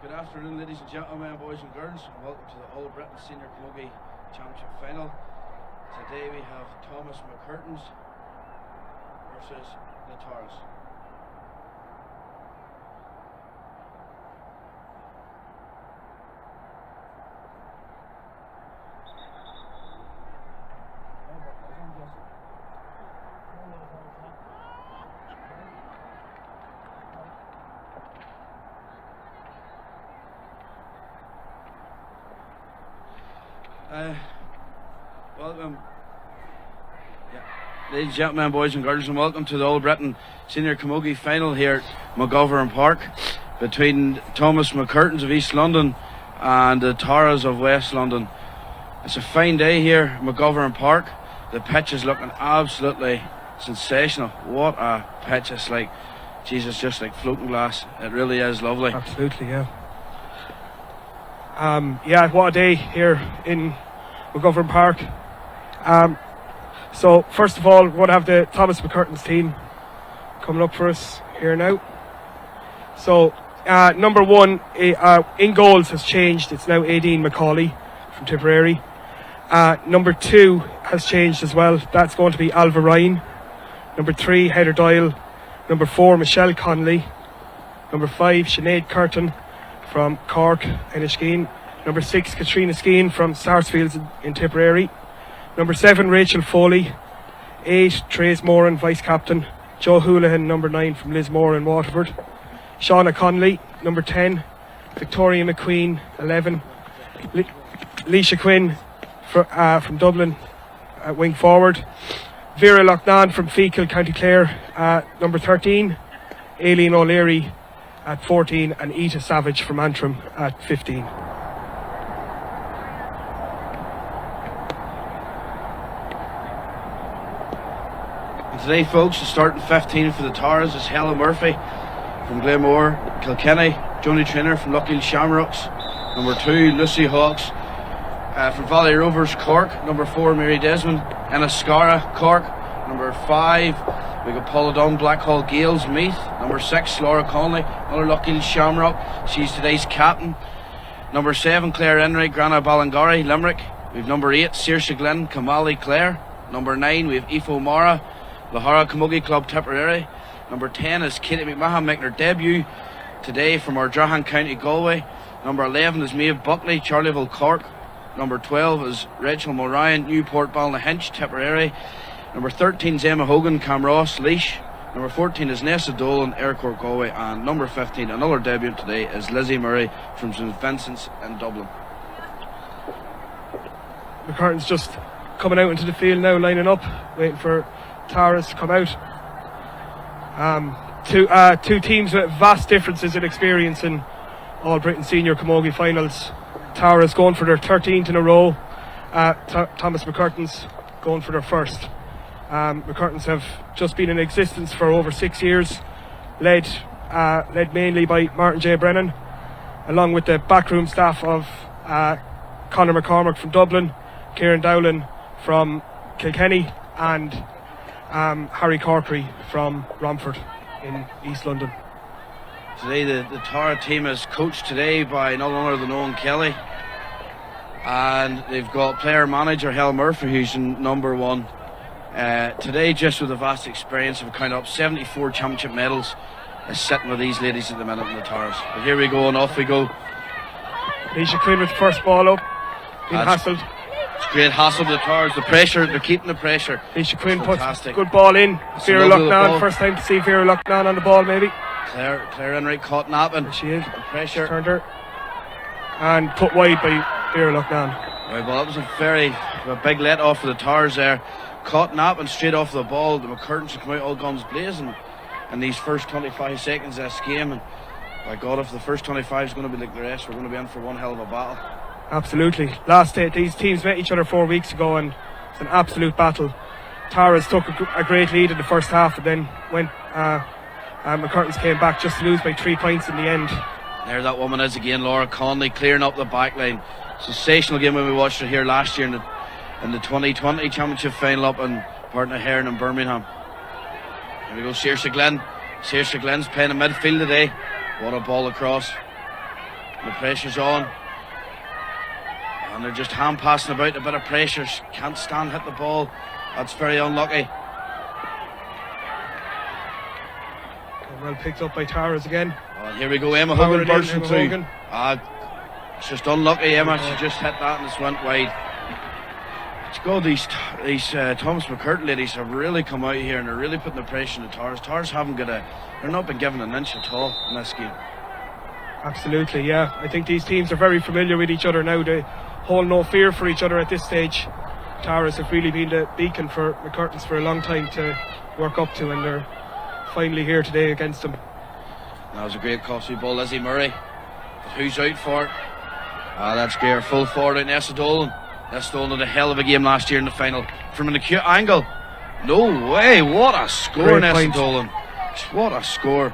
Good afternoon, ladies and gentlemen, boys and girls, and welcome to the All Britain Senior Camogie Championship Final. Today we have Thomas McCuratains versus the Taras. Welcome, ladies and gentlemen, boys and girls, and welcome to the All Britain Senior Camogie Final here at McGovern Park between Thomas McCuratains of East London and the Taras of West London. It's a fine day here at McGovern Park. The pitch is looking absolutely sensational. What a pitch! It's like, Jesus, just like floating glass. It really is lovely. Absolutely, yeah. What a day here in McGovern Park. So first of all, we're going to have the Thomas McCuratains team coming up for us here now. So number one in goals has changed. It's now Aideen McCauley from Tipperary. Number 2 has changed as well. That's going to be Alva Ryan. Number 3, Heather Doyle. Number 4, Michelle Connolly. Number 5, Sinead Curtin from Cork, Enniskeane. Number 6, Katrina Skeen from Sarsfields in Tipperary. Number 7, Rachel Foley. 8, Trace Moran, Vice Captain. Joe Houlihan, number 9 from Lismore in Waterford. Shauna Connolly, number 10. Victoria McQueen, 11. Leisha Quinn from Dublin, wing forward. Vera Loughnane from Feakle, County Clare, number 13. Aileen O'Leary at 14, and Ita Savage from Antrim at 15. And today, folks, the starting 15 for the Taras is Helen Murphy from Glenmore, Kilkenny. Joni Traynor from Lucky Shamrocks. Number 2, Lucy Hawkes from Valley Rovers, Cork. Number 4, Mary Desmond, Enniscara, Cork. Number 5, we got Paula Dunn, Blackhall Gales, Meath. Number 6, Laura Connolly, another Lucky Shamrock. She's today's captain. Number 7, Claire Enright, Grana Ballingarry, Limerick. We've number 8, Saoirse Glenn, Kamali, Clare. Number 9, we have Aoife O'Mara, Lahara Camogie Club, Tipperary. Number 10 is Katie McMahon making her debut today from Ardrahan, County Galway. Number 11 is Maeve Buckley, Charleville, Cork. Number 12 is Rachel Moran, Newport Ballynahinch, Tipperary. Number 13 is Emma Hogan, Camross, Laois. Number 14 is Nessa Dolan, Aircourt, Galway. And number 15, another debut today, is Lizzie Murray from St Vincent's in Dublin. McCuratains just coming out into the field now, lining up, waiting for Taras to come out. Two teams with vast differences in experience in All Britain Senior Camogie Finals. Taras going for their 13th in a row. Thomas McCuratains going for their first. McCuratains have just been in existence for over 6 years, led mainly by Martin J. Brennan, along with the backroom staff of Conor McCormick from Dublin, Kieran Dowling from Kilkenny, and Harry Corkery from Romford in East London. Today the Tara team is coached today by none other than Owen Kelly, and they've got player manager Helen Murphy, who's in number 1. Today, just with a vast experience of kind of 74 championship medals, is sitting with these ladies at the minute in the Taras. But here we go, and off we go. Leisha Quinn with the first ball up, being hassled. It's great hassle to the Taras. The pressure, they're keeping the pressure. Leisha Quinn puts good ball in. Vera Loughnane, first time to see Vera Loughnane on the ball, maybe. Claire Enright caught napping. There she is. The pressure. Turned her. And put wide by Vera Loughnane. Right, well, that was a big let off for the Taras there. Caught napping straight off the ball. The McCuratains have come out all guns blazing in these first 25 seconds of this game. And by God, if the first 25 is going to be like the rest, we're going to be in for one hell of a battle. Absolutely. Last day, these teams met each other 4 weeks ago, and it's an absolute battle. Taras took a great lead in the first half, and then went. McCuratains came back just to lose by 3 points in the end. There that woman is again, Laura Connolly, clearing up the back line. Sensational game when we watched her here last year in the 2020 Championship final up in Partner Heron in Birmingham. Here we go, Saoirse Glenn. Saoirse Glenn's playing in midfield today. What a ball across. The pressure's on. And they're just hand passing about, a bit of pressure. Can't stand hit the ball. That's very unlucky. Well picked up by Taras again. Oh, here we go, Emma Hogan bursting Emma through. Hogan. It's just unlucky, Emma. She just hit that and it's went wide. It's good, these Thomas McCurtain ladies have really come out here and they're really putting the pressure on the Taras. Taras haven't got they're not been given an inch at all in this game. Absolutely, yeah. I think these teams are very familiar with each other now. They hold no fear for each other at this stage. Taras have really been the beacon for McCuratains for a long time to work up to, and they're finally here today against them. That was a great costly ball, Lizzie Murray. But who's out for it? That's great. Full forward out, Nessa Dolan. Nessa Dolan had a hell of a game last year in the final. From an acute angle. No way, what a score, Great Nessa point. Dolan. What a score.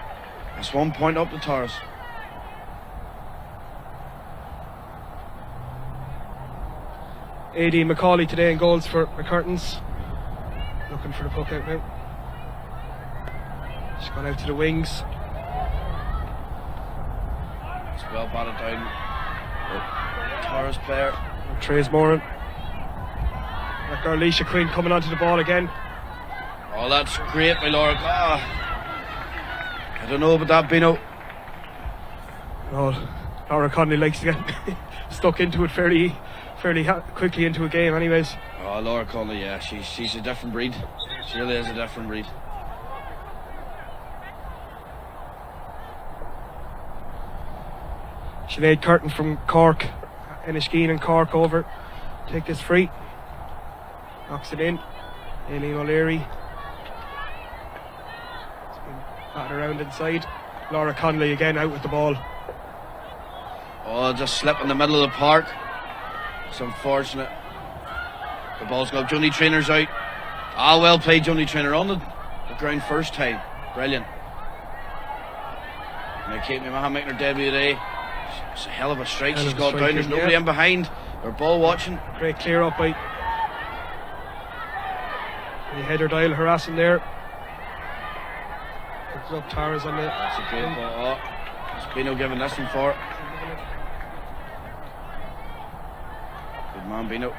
That's 1 point up to Taras. A.D. Macaulay today in goals for McCuratains. Looking for the puck out now. She's gone out to the wings. It's well batted down. Taras player. Trace Moran. That girl Alicia Quinn coming onto the ball again. Oh, that's great by Laura. I don't know about that, Bino. Oh, Laura Conley likes to get stuck into it fairly quickly into a game anyways. Oh, Laura Conley, yeah, she's a different breed. She really is a different breed. Sinead Curtin from Cork, Inishkeen and Cork over. Take this free. Knocks it in. Aileen O'Leary. It's been batted around inside. Laura Conley again out with the ball. Oh, just slip in the middle of the park. It's unfortunate. The ball's got Joni Trainer's out. Well played, Joni Trainer on the ground first time. Brilliant. And Kate Mahan making her debut today. It's a hell of a strike she's got down. There's nobody in behind. They're ball watching. Great clear up by the header dial harassing there. Picks up Taras on the. That's a great ball. It's Bino giving this one for it. Good man, Bino.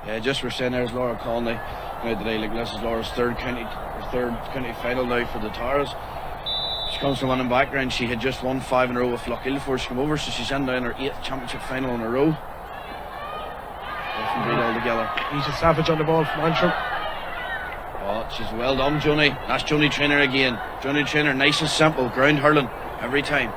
Yeah, just we're saying there's Laura Conley. Now today, like this is Laura's third county final now for the Taras. She comes from one background. She had just won 5 in a row with Loughill before she came over, so she's in down her 8th championship final in a row. Different breed altogether. He's a savage on the ball from Antrim. Oh, she's well done, Joni. That's Joni Trainer again. Joni Trainer, nice and simple, ground hurling every time.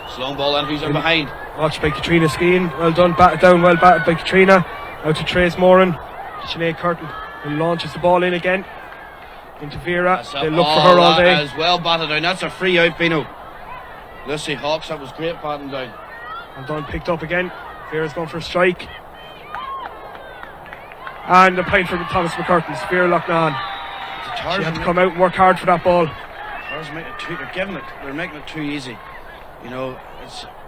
It's long ball in, who's in behind? Watched by Katrina Skeen. Well done, batted down, well batted by Katrina. Out to Trace Moran. Sinead Curtin and launches the ball in again. Into Vera. They look for her all day. That is well batted down. That's a free out, Bino. Lucy Hawks, that was great batting down. Well done, picked up again. Vera's going for a strike. And a point for Thomas McCuratains. Vera Loughnane. She had to come out and work hard for that ball. They're making it too easy. You know,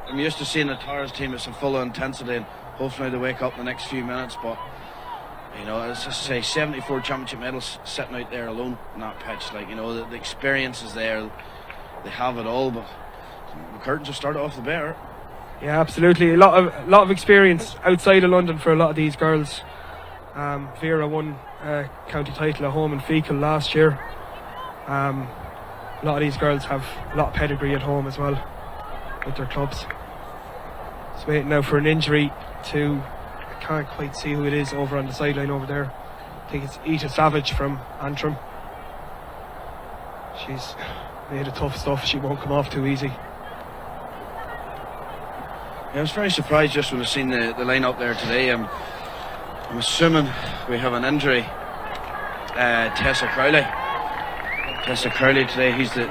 I'm used to seeing the Taras team. It's a full of intensity, and hopefully they wake up in the next few minutes. But you know, as I say, 74 championship medals sitting out there alone on that pitch. Like, you know, the experience is there. They have it all, but McCuratains have started off the better. Yeah, absolutely. A lot of experience outside of London for a lot of these girls. Vera won a county title at home in Fecal last year. A lot of these girls have a lot of pedigree at home as well with their clubs. It's waiting now for an injury to, I can't quite see who it is over on the sideline over there. I think it's Ita Savage from Antrim. She's made of tough stuff. She won't come off too easy. Yeah, I was very surprised just when I seen the line-up there today. I'm assuming we have an injury. Tessa Crowley today, he's the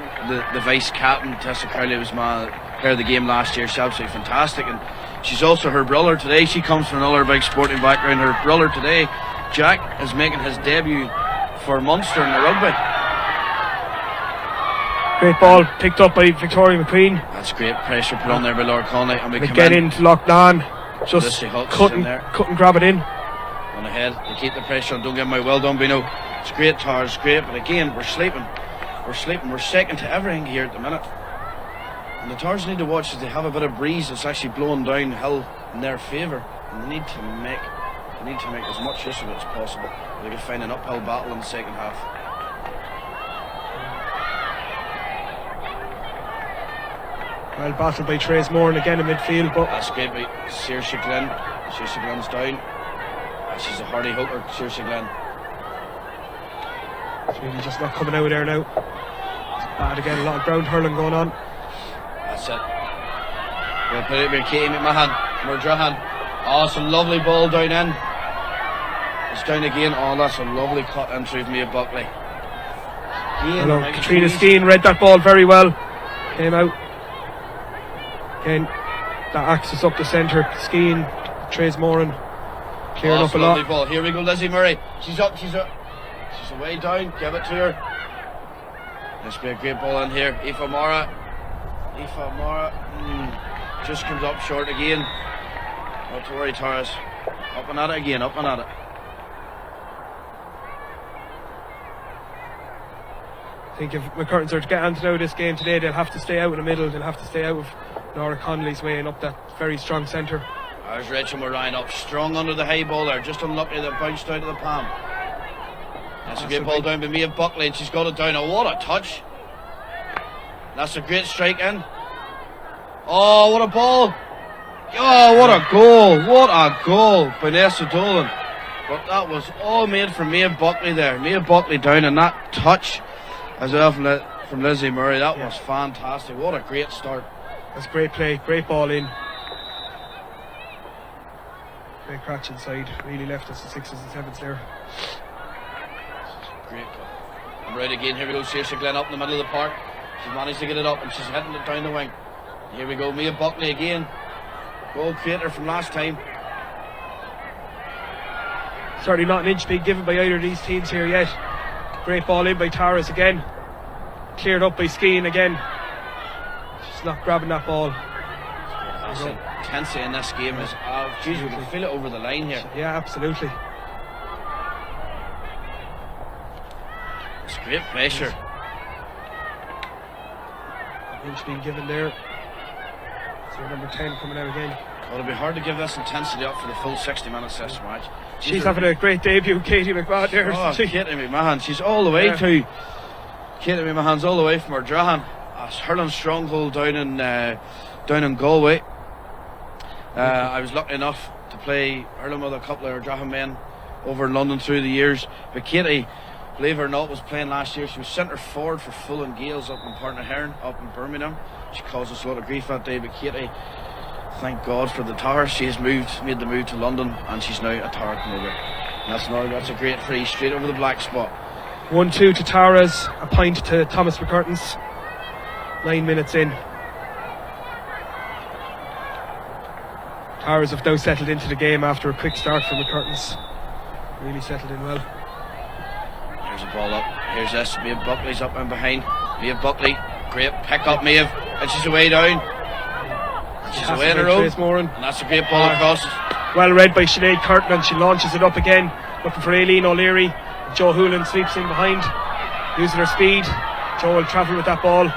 vice captain. Tessa Crowley was my player of the game last year. She's absolutely fantastic, and she's also her brother today. She comes from another big sporting background. Her brother today, Jack, is making his debut for Munster in the rugby. Great ball picked up by Victoria McQueen. That's great pressure put on there by Laura Conley, and we come get in into Loughnane, just cut and grab it in. On ahead, they keep the pressure on. Don't get my well done, Bino. It's great, Taras, great, but again, we're sleeping. We're sleeping. We're second to everything here at the minute. And the Tars need to watch that they have a bit of breeze that's actually blowing downhill in their favour. And they need to make as much use of it as possible. They can find an uphill battle in the second half. Well, battled by Trace Moran again in midfield, but that's great by Saoirse Glynn. Saoirse Glynn's down. She's a hardy hooker, Saoirse Glynn. It's really just not coming out there now. It's bad again, a lot of ground hurling going on. That's it. We'll put it by Katie McMahon, Murdrahan. Oh, it's a lovely ball down in. It's down again. Oh, that's a lovely cut in through Mia Buckley. Hello, Katrina Skeen read that ball very well. Came out. Again, that axis up the centre. Skeen, Trace Moran, clearing up a lot. Lovely ball. Here we go, Lizzie Murray. She's up. She's away down. Give it to her. This will be a great ball in here. Aoife Mara just comes up short again. Not to worry, Taras. Up and at it again. Up and at it. I think if McCuratains are to get onto now this game today, they'll have to stay out in the middle. They'll have to stay out of Nora Connolly's way and up that very strong centre. There's Rachel Moran up strong under the high ball there. Just unlucky that bounced out of the palm. That's a great ball down by Mia Buckley, and she's got it down. Oh, what a touch. That's a great strike in. Oh, what a ball. Oh, what a goal. What a goal by Nessa Dolan. But that was all made from Mia Buckley there. Mia Buckley down, and that touch as well from Lizzie Murray. That was fantastic. What a great start. That's great play. Great ball in. Great catch inside. Really left us the 6s and 7s there. Great goal. And right again, here we go. Saoirse Glenn up in the middle of the park. She's managed to get it up and she's heading it down the wing. Here we go. Mia Buckley again. Goal creator from last time. Certainly not an inch being given by either of these teams here yet. Great ball in by Taras again. Cleared up by Skeen again. She's not grabbing that ball. The intensity in this game is, geez, we can feel it over the line here. Yeah, absolutely. It's great pressure. An inch being given there. So number 10 coming out again. Well, it'll be hard to give this intensity up for the full 60 minutes this match. She's having a great debut, Katie McMahon there. Oh, Katie McMahon, she's all the way to. Katie McMahon's all the way from Ardrahan. Hurling stronghold down in Galway. I was lucky enough to play hurling with a couple of Ardrahan men over in London through the years. But Katie, believe it or not, was playing last year. She was centre forward for Full and Gales up in Partner Hearn, up in Birmingham. She caused us a lot of grief that day. But Katie, thank God for the Tower. She has made the move to London, and she's now a Tower Camogie. That's a great free straight over the black spot. 1-2 to Taras, a point to Thomas McCuratains. 9 minutes in. Taras have now settled into the game after a quick start from McCuratains. Really settled in well. Here's a ball up. Here's this. Maeve Buckley's up and behind. Maeve Buckley, great pick up, Maeve, and she's away down. She's away in her own. And that's a great ball across. Well read by Sinead Curtin, and she launches it up again, looking for Aileen O'Leary. Joe Hoolan sweeps in behind, using her speed. Joe will travel with that ball.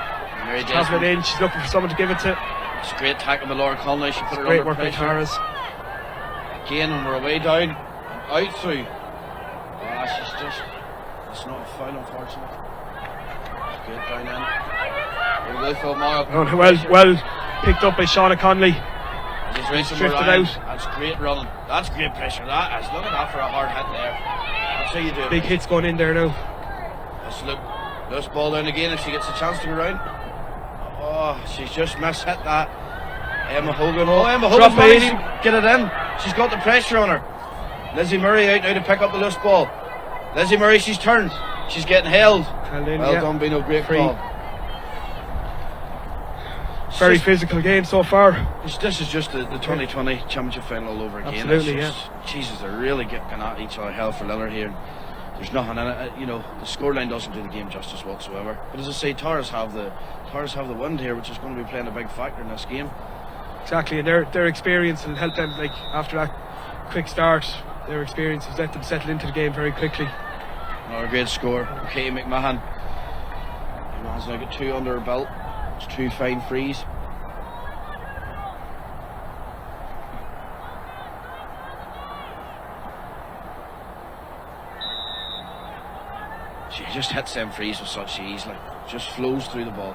Travelling in, she's looking for someone to give it to. It's a great tackle by Laura Conley. She put her great under work pressure. by Taras. Again, when we're away down, out through. She's just. It's not a foul, unfortunately. It's good down in. Here we go, Phil Morrow. Well picked up by Shauna Conley. Just racing drifted around. out. That's great running. That's great pressure. That is. Look at that for a hard hit there. That's how you do it. Big hits going in there now. Let's look. Loose ball down again if she gets a chance to go round. Oh, she's just mishit that. Emma Hogan. Oh, Emma Hogan's managed to get it in. She's got the pressure on her. Lizzie Murray out now to pick up the loose ball. Lizzie Murray, she's turned. She's getting held. Well done, Bino. Great call. Very physical game so far. This is just the 2020 championship final all over again. Absolutely, Jesus, they're really getting at each other hell for leather here. There's nothing in it. The scoreline doesn't do the game justice whatsoever. But as I say, Taras have the wind here, which is going to be playing a big factor in this game. Exactly, and their experience will help them. Like after that quick start, their experience has let them settle into the game very quickly. Another great score, Katie McMahon. Has now got 2 under her belt. It's 2 fine frees. She just hits them frees with such ease, like, just flows through the ball.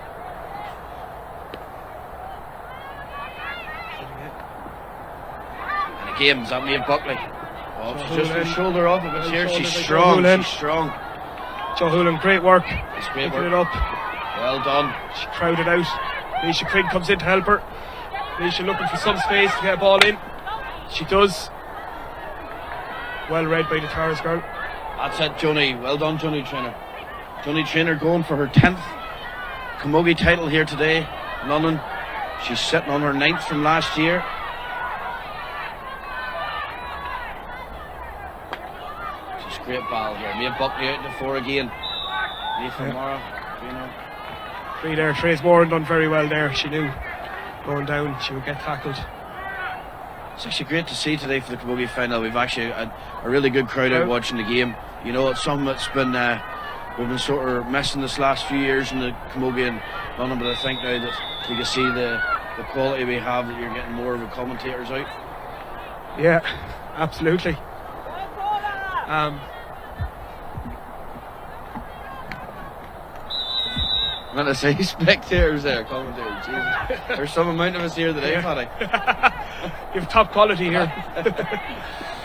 And again, is that Maeve Buckley? Oh, she's just her shoulder up, but here she's strong. She's strong. Jo Hoolan, great work. It's great Picking work. it up. Well done. She crowded out. Leisha Quinn comes in to help her. Leisha looking for some space to get a ball in. She does. Well read by the Taras girl. That's it, Johnny. Well done, Johnny Trainer. Johnny Trainer going for her 10th Camogie title here today, London. She's sitting on her 9th from last year. She's a great ball here. Maeve Buckley out in the 4 again. Leave from Mara. Free there. Trace Moran done very well there. She knew going down she would get tackled. It's actually great to see today for the Camogie final. We've actually had a really good crowd out watching the game. You know, it's something that's been we've been sort of missing this last few years in the Camogie in London, but I think now that we can see the quality we have, that you're getting more of the commentators out. Yeah, absolutely. I'm going to say spectators there, commentators. Jesus. There's some amount of us here today, Paddy. You have top quality here.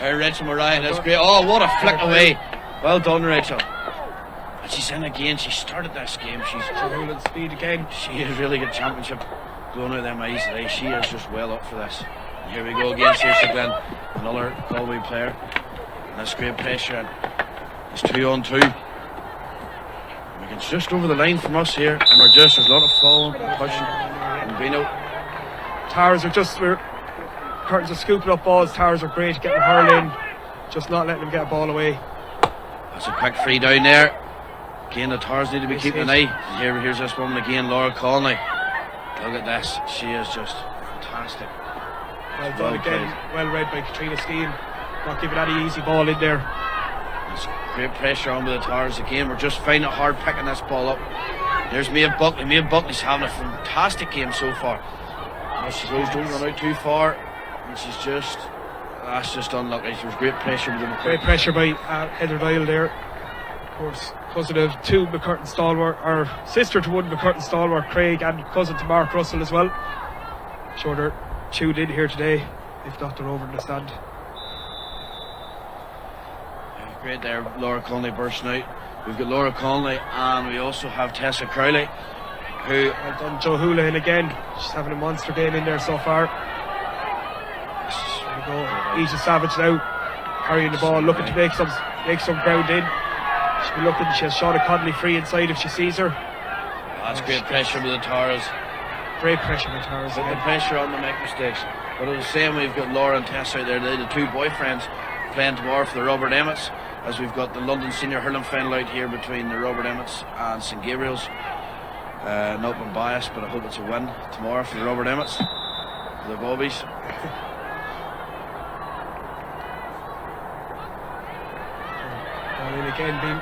Rachel Moran, that's great. Oh, what a flick away. Well done, Rachel. And she's in again. She started this game. She's Hoolan speed again. She is really good championship blowing out them eyes today. She is just well up for this. And here we go again, Saoirse Glenn, another Galway player. And that's great pressure. And it's 2 on 2. It's just over the line from us here, and there's a lot of falling, pushing, and Bino. Towers are just, Curtains are scooping up balls. Towers are great getting hurled in, just not letting them get a ball away. That's a quick free down there. Again, the Towers need to be keeping an eye. And here's this woman again, Laura Conley. Look at this, she is just fantastic. Well done again, well read by Katrina Skeen. Not giving any easy ball in there. Great pressure on with the Towers again. We're just finding it hard picking this ball up. There's Maeve Buckley. Maeve Buckley's having a fantastic game so far. As she goes, don't run out too far. And she's just, that's just unlucky. There was great pressure with the Great pressure by Heather Dial there. Of course, cousin of 2 McCurtain stalwart, or sister to 1 McCurtain stalwart, Craig, and cousin to Mark Russell as well. Sure they're tuned in here today, if not they're over in the stand. Great there, Laura Conley bursting out. We've got Laura Conley and we also have Tessa Crowley, who well done, Jo Hoolan again. She's having a monster game in there so far. There we go. Aoife Savage now carrying the ball, looking to make some ground in. She'll be looking. She has Shauna Connolly free inside if she sees her. That's great pressure with the Towers. Great pressure with Towers. Put the pressure on to make mistakes. But at the same, we've got Laura and Tess out there. They're the 2 boyfriends playing tomorrow for the Robert Emmets. As we've got the London Senior Hurling final out here between the Robert Emmets and St Gabriel's. Not been biased, but I hope it's a win tomorrow for the Robert Emmets, for the Bobbies. And again being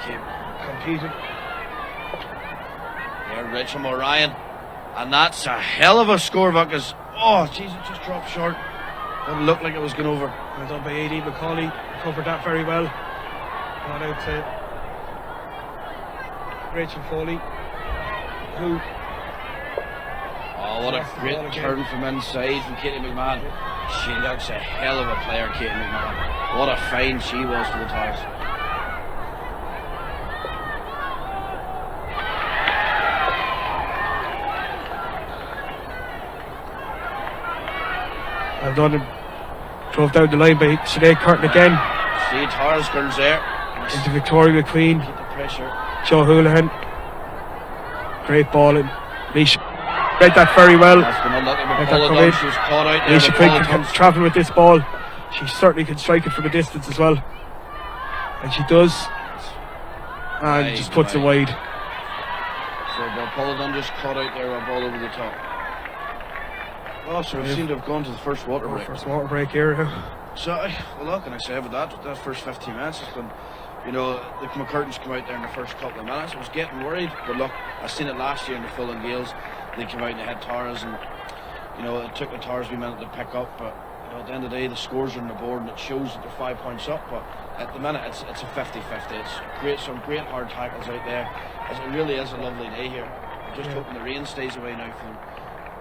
keep competing. Yeah, Rachel Moran, and that's a hell of a score, because oh jeez, it just dropped short. Didn't look like it was going over. Well done by A.D. McCauley. Covered that very well. Got out to Rachel Foley, who... Oh, what a great turn from inside from Katie McMahon. She looks a hell of a player, Katie McMahon. What a find she was for the Towers. Well done, and drove down the line by Sinead Curtin again. See Towers girls there. Into Victoria McQueen. Keep the pressure. Jo Hoolan. Great ball in. Leisha read that very well. That's been unlucky, but she was caught out there. Leisha Quinn can travel with this ball. She certainly can strike it from a distance as well. And she does. And just puts it wide. So Paula just caught out there, a ball over the top. Oh, so we seem to have gone to the first water break. First water break here. So, well, what can I say about that? That first 15 minutes has been you know, the McCuratains come out there in the first couple of minutes. I was getting worried, but look, I seen it last year in the Full and Gales. They came out and they had Taras, and you know, it took the Taras a minute to pick up, but you know, at the end of the day, the scores are on the board and it shows that they're 5 points up. But at the minute, it's a 50-50. It's some great hard tackles out there. It really is a lovely day here. I'm just hoping the rain stays away now for them.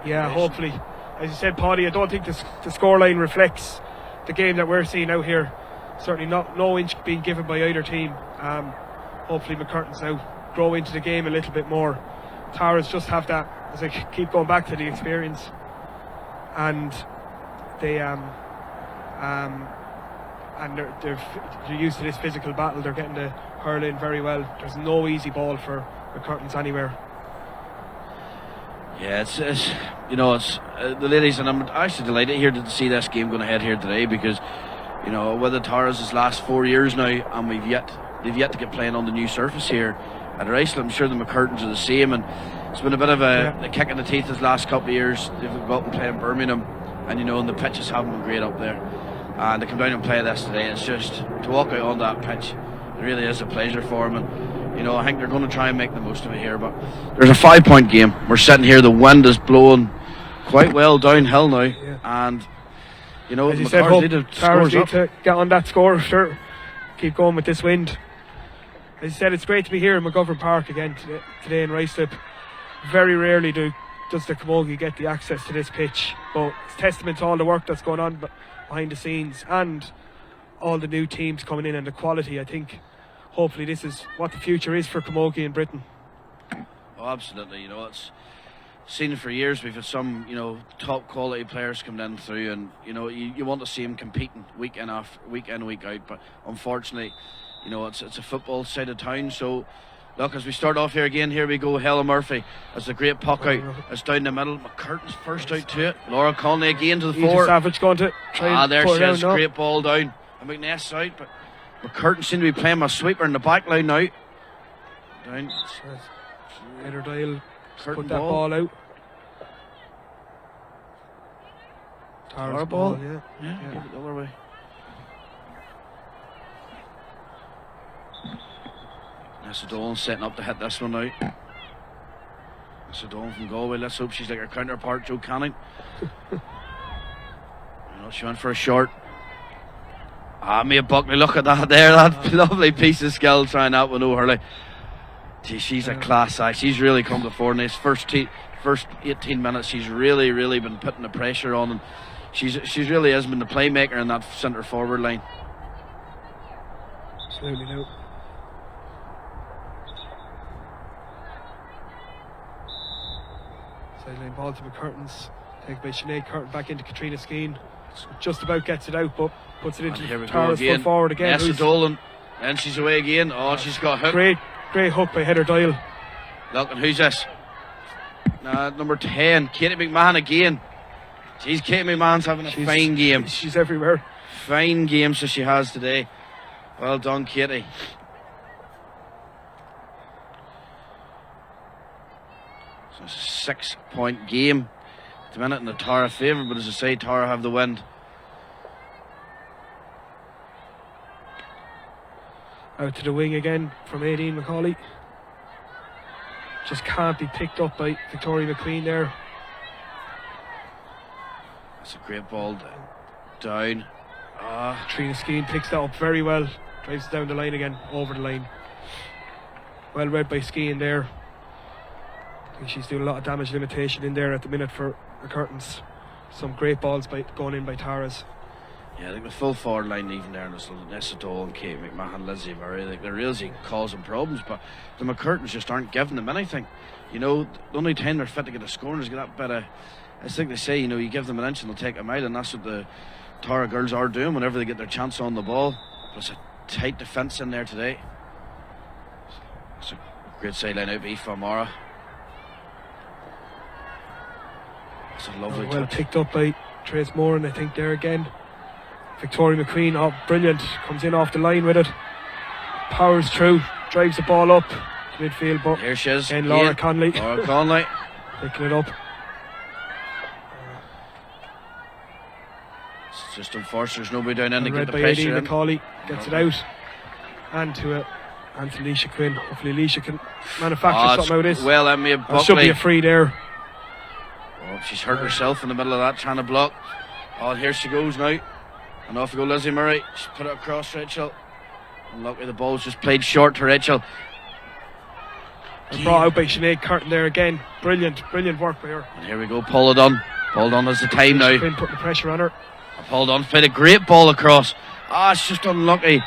Yeah, hopefully. As you said, Paddy, I don't think the scoreline reflects the game that we're seeing out here. Certainly no inch being given by either team. Hopefully McCuratains now grow into the game a little bit more. Taras just have that, as I keep going back to the experience, and they're used to this physical battle. They're getting the hurl in very well. There's no easy ball for McCuratains anywhere. Yeah, it's you know, it's the ladies, and I'm actually delighted here to see this game going ahead here today, because you know, with the Taras' last 4 years now, and they've yet to get playing on the new surface here at Ruislip. I'm sure the McCuratains are the same, and it's been a bit of a kick in the teeth this last couple of years. They've got up and play in Birmingham, and you know, and the pitches haven't been great up there, and to come down and play this today, it's just to walk out on that pitch, it really is a pleasure for them. And you know, I think they're going to try and make the most of it here. But there's a 5-point game. We're sitting here, the wind is blowing quite well downhill now, and you know, as you said, hope Taras need to get on that score. Sure, keep going with this wind. As you said, it's great to be here in McGovern Park again today in Ruislip. Very rarely does the Camogie get the access to this pitch, but it's testament to all the work that's going on behind the scenes and all the new teams coming in and the quality. I think hopefully this is what the future is for Camogie in Britain. Oh, absolutely. You know, it's seen for years. We've had some, you know, top quality players coming in through, and you know, you want to see them competing week in, week out. But unfortunately, you know, it's a football side of town. So look, as we start off here again, here we go. Helen Murphy. That's a great puck out. It's down the middle. McCuratains first out to it. Laura Conley again to the fore. Savage going to try and there put she it is. down. Great ball down. And McNess out, but McCuratains seem to be playing a sweeper in the back line now. Down. Heather Dial Curtain put that ball out. Tara ball. Yeah. Give it the other way. Nessa Dolan setting up to hit this one out. Nessa Dolan from Galway. Let's hope she's like her counterpart, Joe Canning. You know, she went for a short. Mia Buckley, look at that there. That lovely piece of skill trying that one over. Like, gee, she's a class act. She's really come to fore in this first 18 minutes. She's really been putting the pressure on, and she's really has been the playmaker in that centre forward line. Absolutely no. Sideline ball to McCuratains. Taken by Sinead Curtin back into Katrina Skeen. Just about gets it out, but puts it into Taras full forward again. Nessa Dolan, and she's away again. Oh, she's got hooked. Great hook by Heather Dial. Look, and who's this? Number 10, Katie McMahon again. Jeez, Katie McMahon's having a fine game. She's everywhere. Fine game, so she has today. Well done, Katie. So it's a 6-point game at the minute in the Tara favour, but as I say, Tara have the wind. Out to the wing again from Aideen Macaulay. Just can't be picked up by Victoria McQueen there. That's a great ball down. Trina Skeen picks that up very well. Drives it down the line again, over the line. Well read by Skeen there. I think she's doing a lot of damage limitation in there at the minute for the Curtains. Some great balls going in by Taras. Yeah, I think the full forward line even there, Nessa Dolan, Kate McMahon, Lizzie Murray, they're really causing problems, but the McCuratains just aren't giving them anything. You know, the only time they're fit to get a score is get that bit of, I think they say, you know, you give them an inch and they'll take a mile, and that's what the Tara girls are doing whenever they get their chance on the ball. But it's a tight defence in there today. It's a great sideline out by Aoife O'Mara. It's a lovely well touch. Picked up by Trace Moran, I think, there again. Victoria McQueen, brilliant, comes in off the line with it, powers through, drives the ball up to midfield, but here she is, and Laura Conley picking it up. It's just unfortunate there's nobody down in to get the by pressure Aideen in. Macaulay gets it out. and to Leisha Quinn. Hopefully Leisha can manufacture something out of this. Well, Emmy Buckley. Should be a free there. Oh, she's hurt herself in the middle of that, trying to block. Oh, here she goes now. And off we go Lizzie Murray. She's put it across Rachel. Unlucky the ball's just played short to Rachel. And brought out by Sinead Curtin there again. Brilliant work by her. And here we go, Paula Dunn. Paula Dunn has the time now. Quinn putting the pressure on her. Paula Dunn played a great ball across. It's just unlucky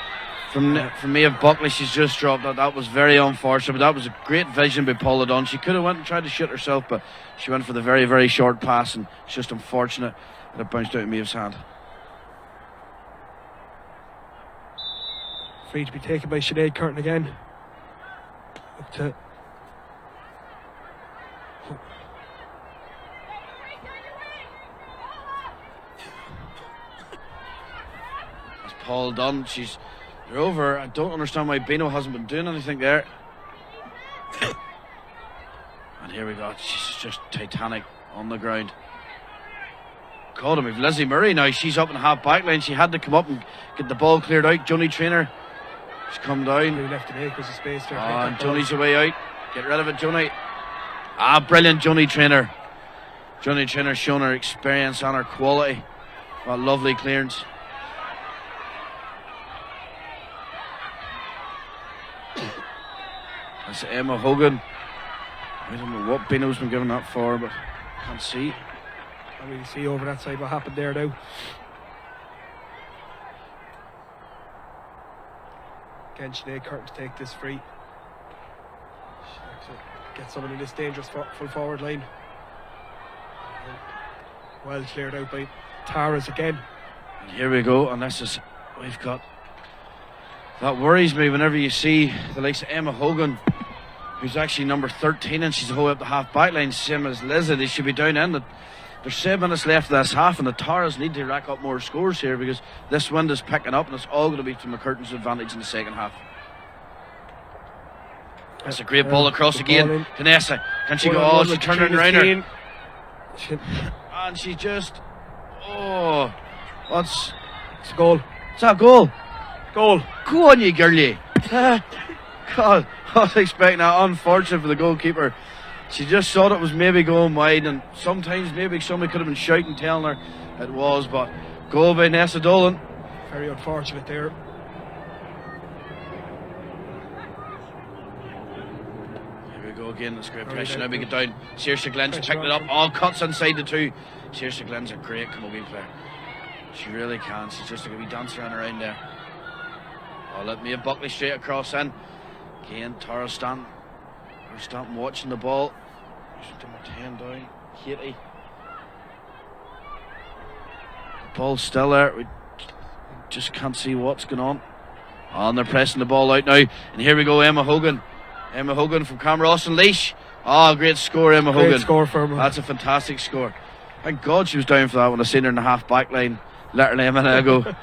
from Maeve Buckley. She's just dropped that. That was very unfortunate, but that was a great vision by Paula Dunn. She could have went and tried to shoot herself, but she went for the very, very short pass, and it's just unfortunate that it bounced out of Maeve's hand. Free to be taken by Sinead Curtin again. Up to That's Paul Dunn. They're over. I don't understand why Bino hasn't been doing anything there. And here we go. She's just Titanic on the ground. God, and we've Lizzie Murray now. She's up in the half back line. She had to come up and get the ball cleared out. Joni Traynor. She's come down. They left the acres of space there. And Joni's away out. Get rid of it, Joni. Brilliant, Joni Traynor. Joni Traynor showing her experience and her quality. What lovely clearance. That's Emma Hogan. I don't know what Bino's been given that for, but can't see. I really see over that side what happened there now. Again, Sinead Curtin to take this free. She likes to get someone in this dangerous full forward line. Well cleared out by Taras again. And here we go, and this is we've got. That worries me whenever you see the likes of Emma Hogan, who's actually number 13, and she's the whole way up the half back line, same as Lizzie. They should be down in. There's 7 minutes left of this half, and the Taras need to rack up more scores here because this wind is picking up, and it's all going to be to McCuratains' advantage in the second half. That's a great ball across again. Vanessa, can she go? She turned it around her. And she just. It's a goal. It's a goal. Goal. Go on, you girlie. God, I was expecting that. Unfortunate for the goalkeeper. She just thought it was maybe going wide, and sometimes maybe somebody could have been shouting, telling her it was, but goal by Nessa Dolan. Very unfortunate there. Here we go again. That's great pressure. Now we get down. Saoirse Glenn's picked it up. All cuts inside the two. Saoirse Glenn's a great Camogie player. She really can. She's just going to be dancing around there. Let me a Buckley straight across in. Again, Tara Stanton. Stanton watching the ball. Number 10 down. Katie. The ball's still there. We just can't see what's going on. And they're pressing the ball out now. And here we go, Emma Hogan. Emma Hogan from Camross and Leash. Great score, Emma Hogan. Great score for her. That's a fantastic score. Thank God she was down for that when I seen her in the half back line literally a minute ago.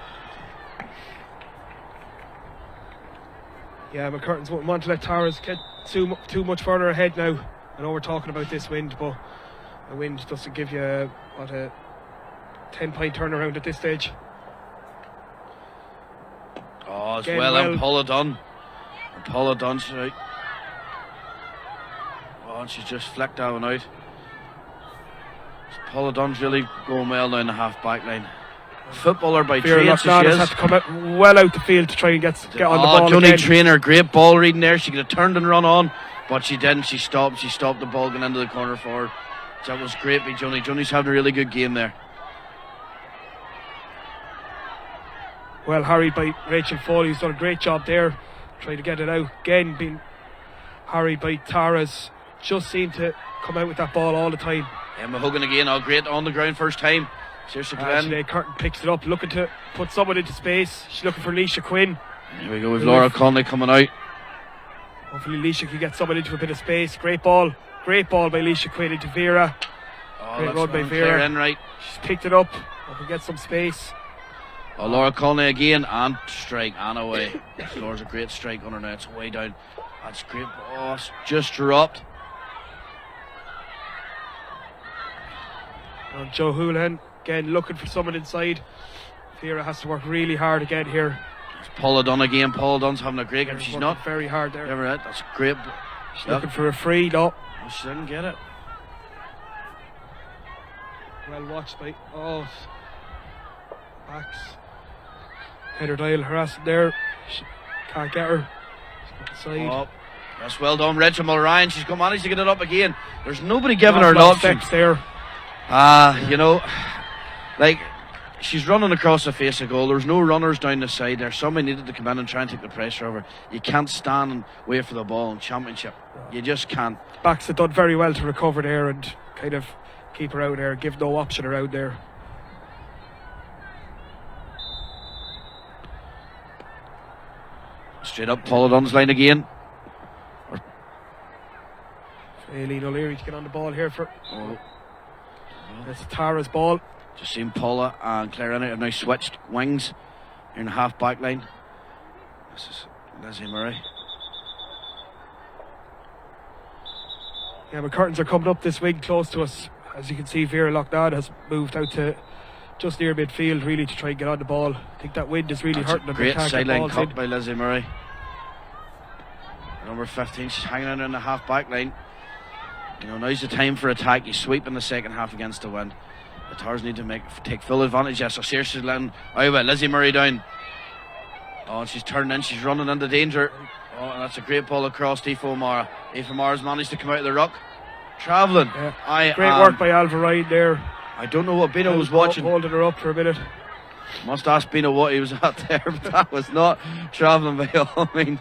Yeah, McCuratains wouldn't want to let Taras get too much further ahead now. I know we're talking about this wind, but the wind doesn't give you a 10-point turnaround at this stage. As well, and Paula Dunn. And Paula Dunn, she's out. And she's just flicked that one out. Paula Dunn's really going well now in the half back line. Footballer by trade, so she is. Has to come well out the field to try and get on the ball Joni again. Traynor, great ball reading there. She could have turned and run on, but she didn't. She stopped the ball going into the corner forward. That was great by Joni. Joni's having a really good game there. Well harried by Rachel Foley, who's done a great job there. Trying to get it out. Again, being harried by Taras. Just seemed to come out with that ball all the time. Emma Hogan again, great on the ground first time. Saoirse Glenn. Sinead Curtin picks it up, looking to put someone into space. She's looking for Leisha Quinn. Here we go with Laura Conley coming out. Hopefully Leisha can get someone into a bit of space. Great ball by Leisha Quinn into Vera. Great run by Vera. Right. She's picked it up. Can get some space. Laura Conley again, and strike, and away. Laura's a great strike on her now. It's way down. That's great. It's just dropped. And Joe Houlihan again looking for someone inside. Vera has to work really hard again here. It's Paula Dunn again. Paula Dunn's having a great game. She's not very hard there. Never it. That's great. She's looking for a free. No. Oh, she didn't get it. Well watched by backs. Heather Dial harassing there. She can't get her. She's got the side. Oh, that's well done, Rachel Mulryan. She's going to manage to get it up again. There's nobody giving her an option. There. You know, like, she's running across the face of goal. There's no runners down the side there. Somebody needed to come in and try and take the pressure over. You can't stand and wait for the ball in championship. You just can't. Backs have done very well to recover there and kind of keep her out there, give no option around there. Straight up, Paula Dunn's line again. Aileen O'Leary to get on the ball here for. That's Tara's ball. Just seen Paula and Claire in it have now switched wings in the half back line. This is Lizzie Murray. Yeah, McCuratains are coming up this wing close to us. As you can see, Vera Loughnane has moved out to just near midfield really to try and get on the ball. I think that wind is really hurting them. Great sideline cut by Lizzie Murray. Number 15, she's hanging in the half back line. You know, now's the time for attack. You sweep in the second half against the wind. The Tars need to take full advantage. Yes, so seriously, letting Lizzie Murray down. Oh, and she's turning in. She's running into danger. Oh, and that's a great ball across to Aoife O'Mara. Aoife O'Mara's managed to come out of the ruck. Travelling. Yeah. Great work by Alva Ryan there. I don't know what Bino was watching. Holding her up for a minute. Must ask Bino what he was at there, but that was not travelling by all means.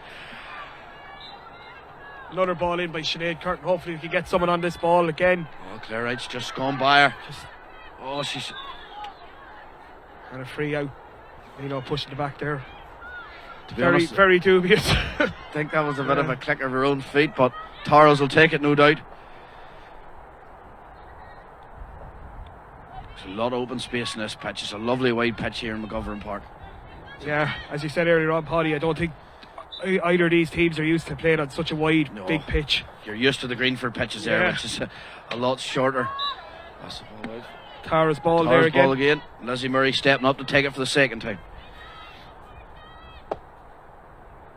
Another ball in by Sinead Curtin. Hopefully we can get someone on this ball again. Oh, Claire Wright's just gone by her. She's... And a free out. You know, pushing the back there. To be honest, very dubious. I think that was a bit of a click of her own feet, but Taras will take it, no doubt. There's a lot of open space in this pitch. It's a lovely wide pitch here in McGovern Park. Yeah, as you said earlier on, Paddy, I don't think either of these teams are used to playing on such a wide, big pitch. You're used to the Greenford pitches there, which is a lot shorter. That's the ball out. Tara's ball there again. Ball again. Lizzie Murray stepping up to take it for the second time.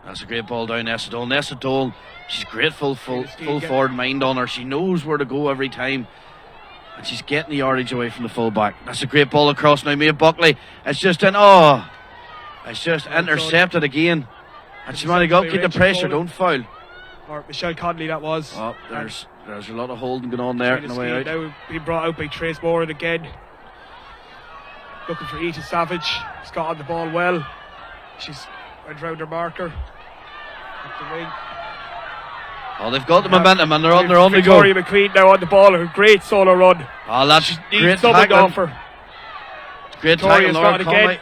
That's a great ball down Nessa Dole. Nessa Dole, she's great full forward mind on her. She knows where to go every time. And she's getting the yardage away from the full back. That's a great ball across now. Mia Buckley. It's just it's just intercepted again. And she might have got keep the pressure, don't foul. Or Michelle Conley that was. Oh, there's a lot of holding going on there on the way out. Now being brought out by Trace Moran again. Looking for Edith Savage. She's got on the ball well. She's went round her marker. Up the wing. Oh, they've got the momentum and they're on the go. Victoria McQueen now on the ball. Her great solo run. Oh, that's great tackling. Off her. Great tackle, Laura again.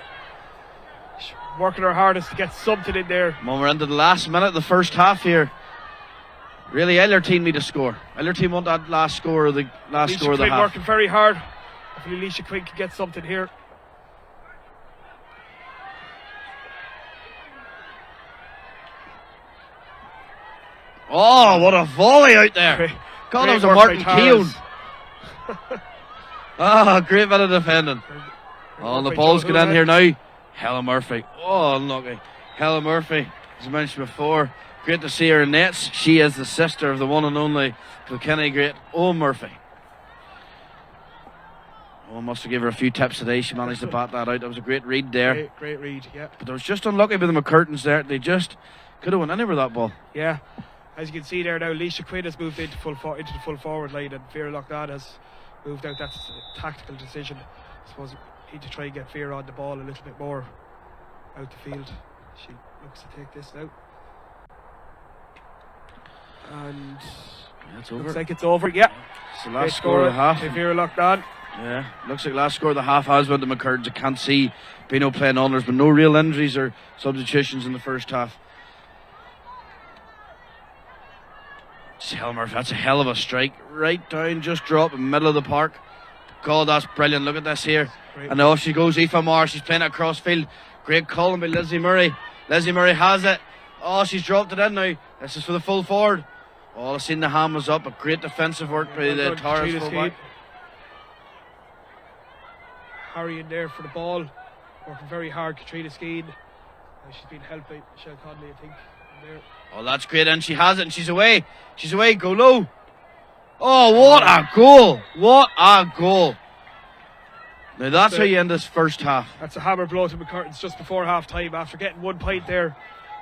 Working her hardest to get something in there. When we're into the last minute of the first half here. Really, Eller team need a score. Eller team want that last score of the score of the half. Working very hard. Hopefully Alicia Quinn can get something here. Oh, what a volley out there. God, that was a Martin Keown. Great bit of defending. Oh, and the ball's get in here now. Helen Murphy. Oh, unlucky. Helen Murphy, as I mentioned before, great to see her in nets. She is the sister of the one and only Kilkenny great Owen Murphy. Owen must have given her a few tips today. She managed to bat that out. That was a great read there. Great read, yeah. But they was just unlucky with the McCuratains there. They just could have went anywhere with that ball. Yeah. As you can see there now, Alicia Quinn has moved into the full forward line, and Vera Loughnane has moved out. That's a tactical decision. I suppose we need to try and get Vera on the ball a little bit more out the field. She looks to take this now. And it's over. Looks like it's over, yeah. It's the last score of the half. Vera Loughnane. Yeah, looks like last score of the half has went to McCuratains. I can't see Bino playing on. There's been no real injuries or substitutions in the first half. Helmer, that's a hell of a strike. Right down, just drop in the middle of the park. God, that's brilliant. Look at this here. Great. And off she goes, Aoife Marr. She's playing it across field. Great calling by Lizzie Murray. Lizzie Murray has it. Oh, she's dropped it in now. This is for the full forward. Oh, I've seen the hand was up. A great defensive work by the Taras fullback. Harry in there for the ball. Working very hard, Katrina Skeen. She's been helped by Michelle Conley, I think. There. Oh, that's great, and she has it, and she's away. She's away, go low. Oh, what a goal. What a goal. Now that's how you end this first half. That's a hammer blow to McCuratains just before half time. After getting 1 point there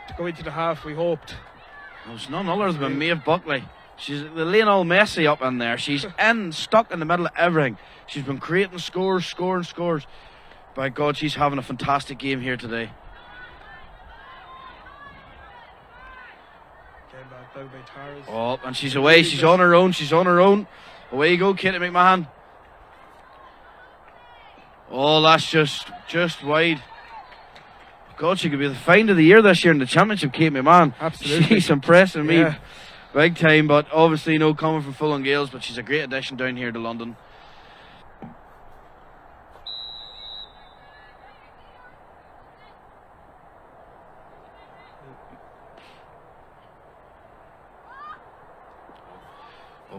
to go into the half, we hoped. It was none other than Maeve Buckley. She's laying all messy up in there. She's stuck in the middle of everything. She's been creating scores, scoring scores. By God, she's having a fantastic game here today. By Taras. Oh, and she's away. She's on her own. She's on her own. Away you go, Katie McMahon. Oh, that's just wide. God, she could be the find of the year this year in the championship, Katie McMahon. Absolutely. She's impressing me big time, but obviously no coming from Fulham Gales, but she's a great addition down here to London.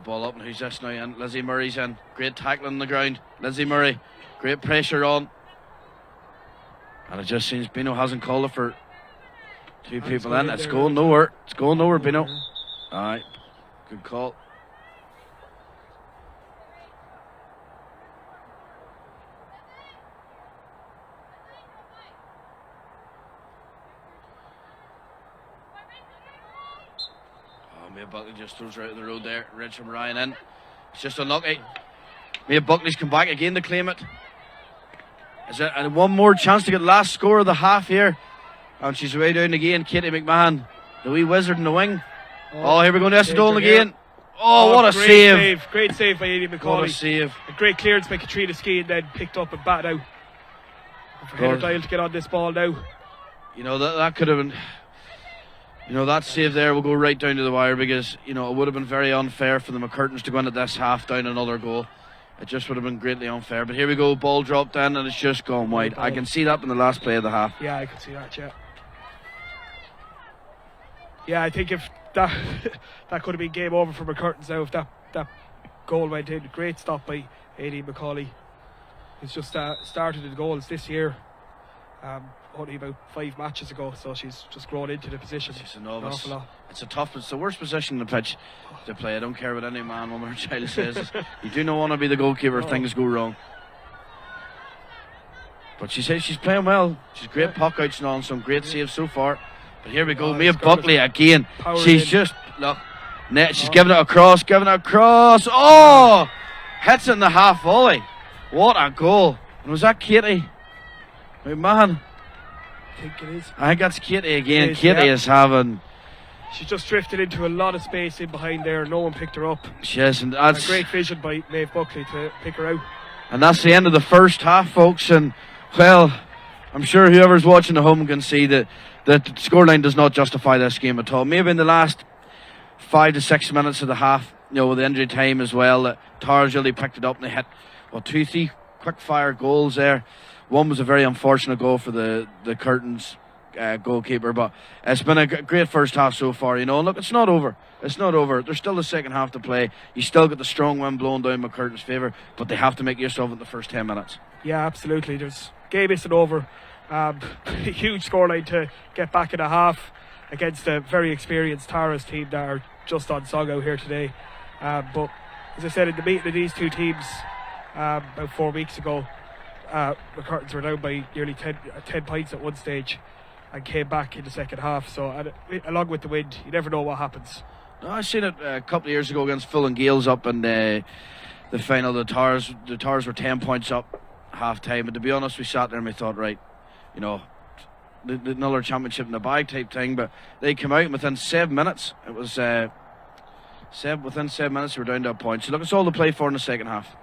Ball up, and who's this now? And Lizzie Murray's in. Great tackling on the ground. Lizzie Murray, great pressure on. And it just seems Bino hasn't called it for two people in. It's going nowhere. It's going nowhere, Bino. Alright, good call. Maeve Buckley just throws right in the road there. Richard Ryan in. It's just unlucky. Maeve Buckley's come back again to claim it. Is it one more chance to get the last score of the half here? And she's way down again. Katie McMahon, the wee wizard in the wing. Oh, here we go. Nessa Dolan again. Oh, what a save. Great save by Edie McCauley. What a save. A great clearance by Katrina Ski, and then picked up and batted out. For Heather Dial to get on this ball now. You know, that could have been... You know, that save there will go right down to the wire, because, you know, it would have been very unfair for the McCuratains to go into this half down another goal. It just would have been greatly unfair. But here we go, ball dropped in and it's just gone wide. I can see that in the last play of the half. Yeah, I can see that, yeah. Yeah, I think if that that could have been game over for McCuratains now if that goal went in. Great stop by Aileen McCauley. It's just started the goals this year. Only about 5 matches ago, so she's just grown into the position. She's a novice. It's the worst position in the pitch to play. I don't care what any man, woman or child says. You do not want to be the goalkeeper if things go wrong. But she says she's playing well. She's great puck outs and all, and some great saves so far. But here we go, Maeve Buckley again. She's just, look, net. She's giving it across, Oh! Hits it in the half volley. What a goal. And was that Katie? McMahon? I think it is. I think that's Katie again. Katie is having... She's just drifted into a lot of space in behind there. No one picked her up. She is, and that's... A great vision by Maeve Buckley to pick her out. And that's the end of the first half, folks. And, well, I'm sure whoever's watching at home can see that the scoreline does not justify this game at all. Maybe in the last 5 to 6 minutes of the half, you know, with the injury time as well, that Taras really picked it up and they hit, 2-3 quick fire goals there. One was a very unfortunate goal for the curtains goalkeeper, but it's been a great first half so far, you know. And look, it's not over. It's not over. There's still the second half to play. You still get the strong wind blowing down McCurtains' favour, but they have to make use of it in the first 10 minutes. Yeah, absolutely. Game isn't over. Huge scoreline to get back in a half against a very experienced Taras team that are just on song out here today. But as I said, in the meeting of these two teams about 4 weeks ago, McCurtains were down by nearly 10 points at one stage and came back in the second half. So, along with the wind, you never know what happens. No, I seen it a couple of years ago against Fulham Gales up in the final. The Taras were 10 points up half time, and to be honest, we sat there and we thought, right, you know, another championship in the bag type thing. But they came out and within 7 minutes. It was within 7 minutes we were down to a point. So look, it's all to play for in the second half.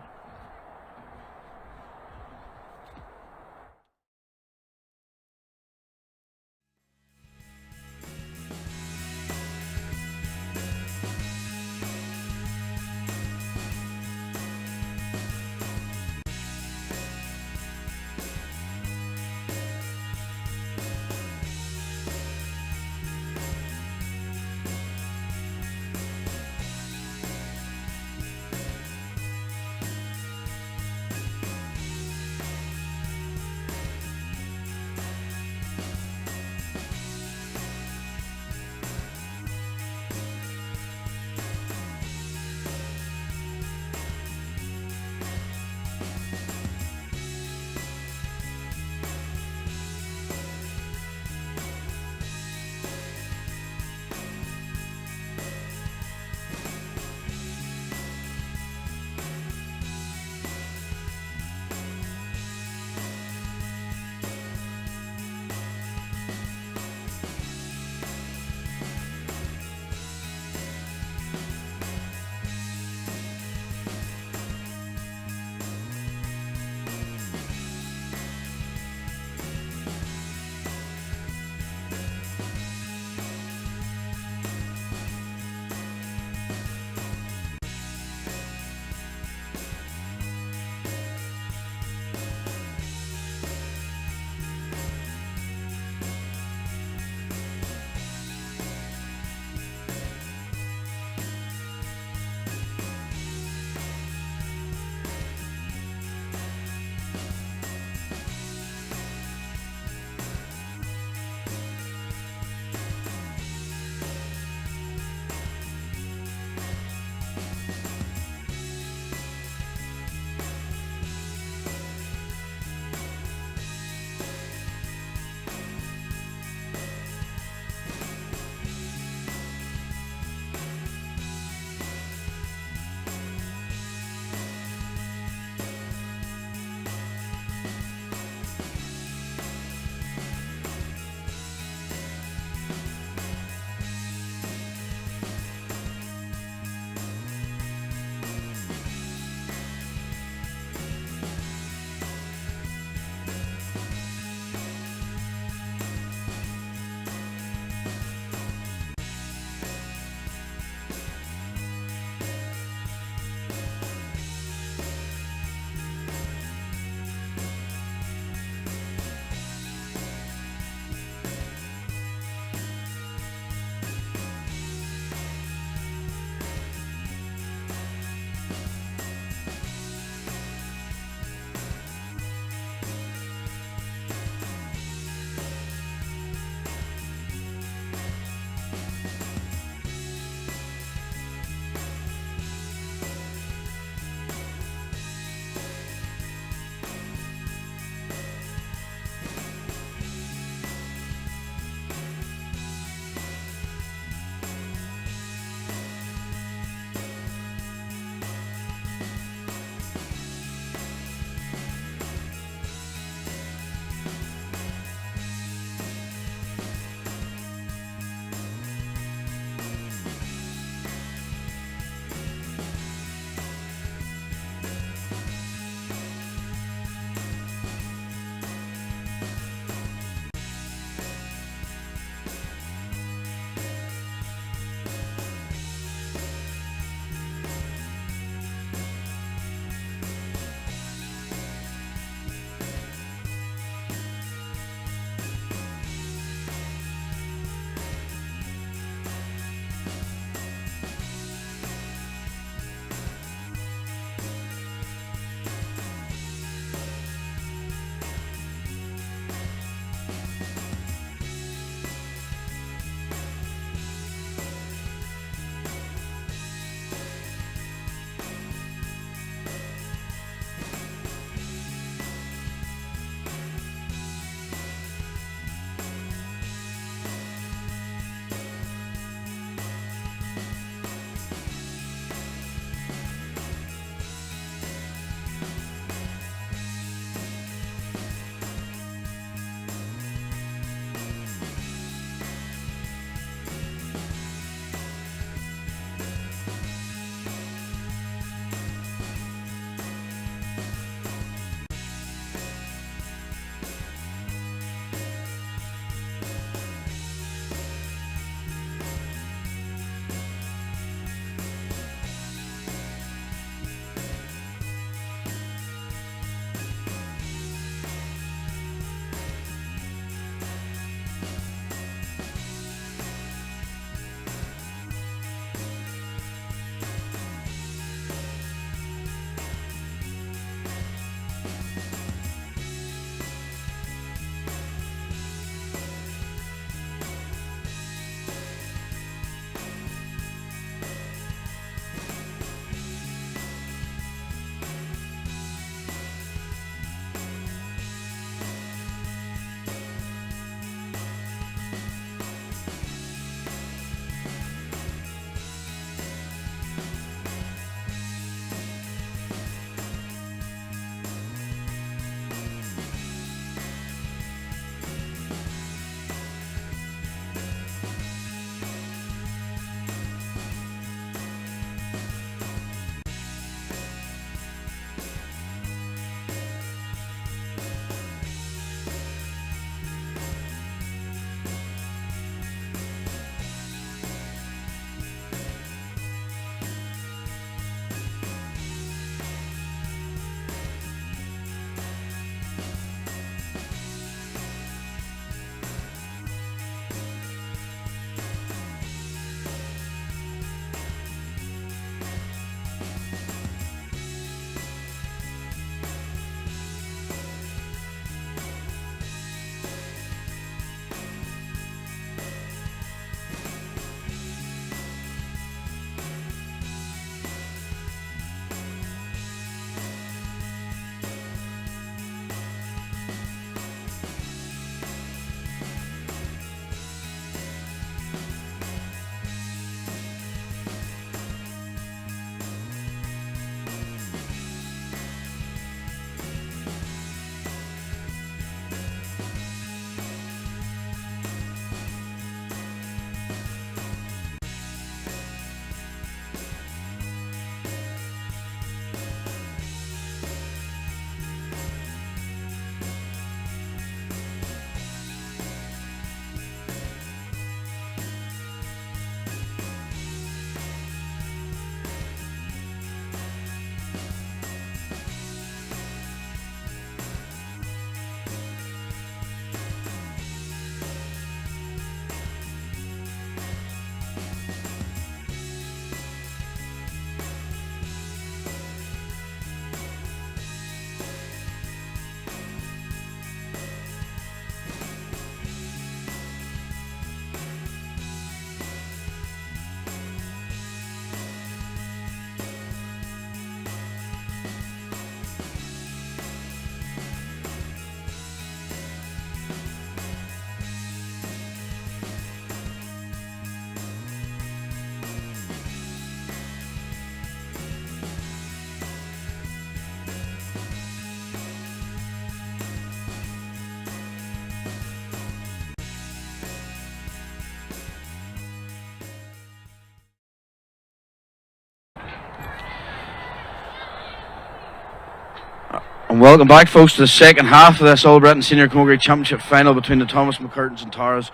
And welcome back, folks, to the second half of this All Britain Senior Camogie Championship final between the Thomas McCuratains and Taras.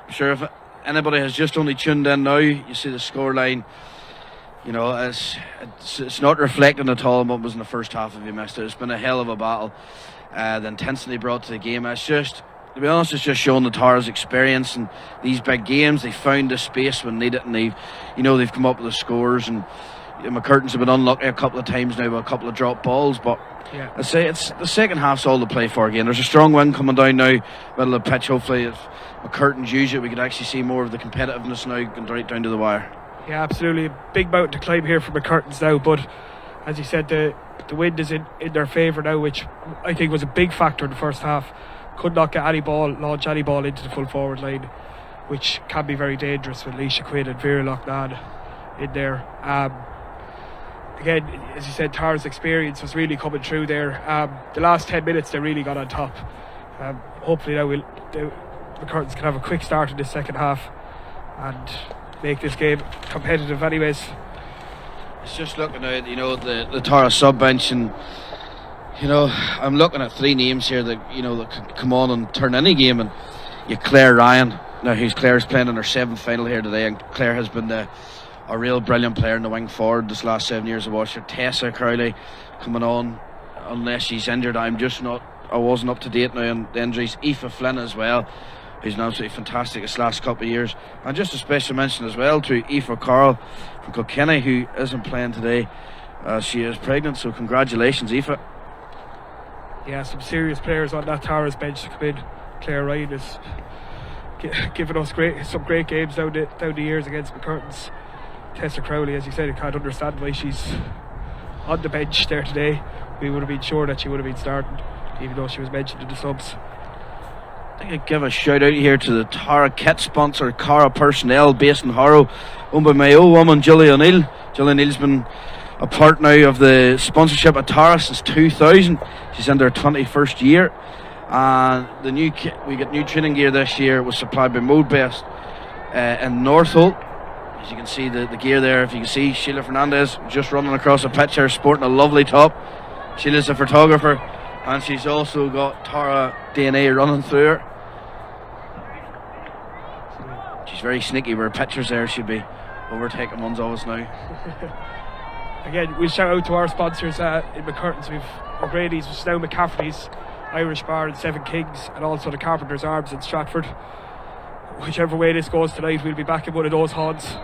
I'm sure if anybody has just only tuned in now, you see the scoreline. You know, it's not reflecting at all on what was in the first half if you missed it. It's been a hell of a battle. The intensity brought to the game. It's just, to be honest, it's just showing the Taras' experience and these big games. They found the space when needed, and they've come up with the scores. And McCuratains have been unlucky a couple of times now with a couple of drop balls, but Yeah. I say it's the second half's all to play for again. There's a strong wind coming down now, middle of the pitch. Hopefully, if McCuratains use it, we could actually see more of the competitiveness now going right down to the wire. Yeah, absolutely. A big mountain to climb here for McCuratains now, but as you said, the wind is in their favour now, which I think was a big factor in the first half. Could not get launch any ball into the full forward line, which can be very dangerous with Leisha Quinn and Vera Loughnane in there. Again, as you said, Tara's experience was really coming through there. The last 10 minutes they really got on top. Hopefully now the McCuratains can have a quick start in the second half and make this game competitive anyways. It's just looking at, the Tara sub bench, and I'm looking at three names here that that could come on and turn any game. And Claire Ryan, now Claire's playing in her 7th final here today, and Claire has been a real brilliant player in the wing forward this last 7 years. I've watched her. Tessa Crowley coming on, unless she's injured. I wasn't up to date now on the injuries. Aoife Flynn as well, who's been absolutely fantastic this last couple of years. And just a special mention as well to Aoife Carl from Kilkenny, who isn't playing today. She is pregnant, so congratulations, Aoife. Yeah, some serious players on that Tara's bench to come in. Claire Ryan is giving us some great games down the years against McCuratains. Tessa Crowley, as you said, I can't understand why she's on the bench there today. We would have been sure that she would have been starting, even though she was mentioned in the subs. I think I'd give a shout out here to the Tara kit sponsor, Cara Personnel, based in Harrow, owned by my old woman Julie O'Neill. Julie O'Neill's been a part now of the sponsorship at Tara since 2000. She's in her 21st year, and the new kit, we get new training gear this year, was supplied by Modebest in Northolt. As you can see the gear there, if you can see Sheila Fernandez just running across the pitch here, sporting a lovely top. Sheila's a photographer, and she's also got Tara DNA running through her. She's very sneaky with her pictures there. She'd be overtaking ones of us now. Again, we'll shout out to our sponsors in McCuratains. We've O'Grady's, which is now McCaffrey's, Irish Bar and Seven Kings, and also the Carpenter's Arms in Stratford. Whichever way this goes tonight, we'll be back in one of those haunts.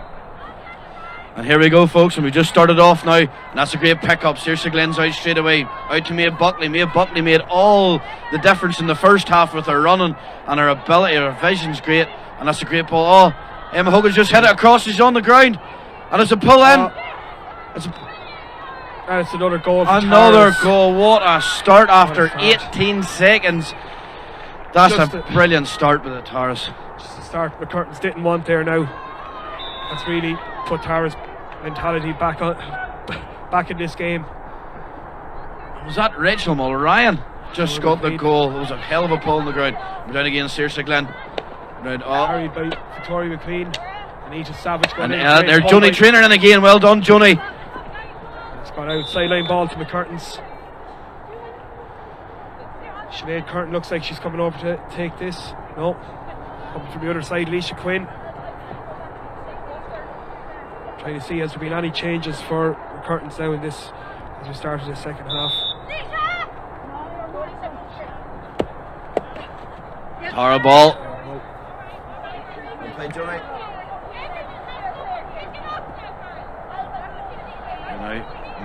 And here we go, folks, and we just started off now, and that's a great pick-up. Saoirse Glenn's out straight away, out to Maeve Buckley. Maeve Buckley made all the difference in the first half with her running, and her ability, her vision's great, and that's a great ball. Oh, Emma Hogan's just hit it across, she's on the ground, and it's a pull in. And it's another goal for Another Taras. goal, what a start after 18 seconds. That's a brilliant start with the Taras. Just a start McCuratains didn't want there now. That's really put Tara's mentality back in this game. Was that Rachel Muller-Ryan? Just got the goal. It was a hell of a pull on the ground. We're down again, Saoirse Glenn. Carried by Victoria McLean. Anita Savage going in. And there's Joni Trainer in again. Well done, Joni. It's gone out. Sideline ball to McCuratains. Sinead Curtin looks like she's coming over to take this. No. Coming from the other side, Leisha Quinn. Trying to see has there been any changes for McCuratains now in this as we started the second half. Tara ball. Play Johnny.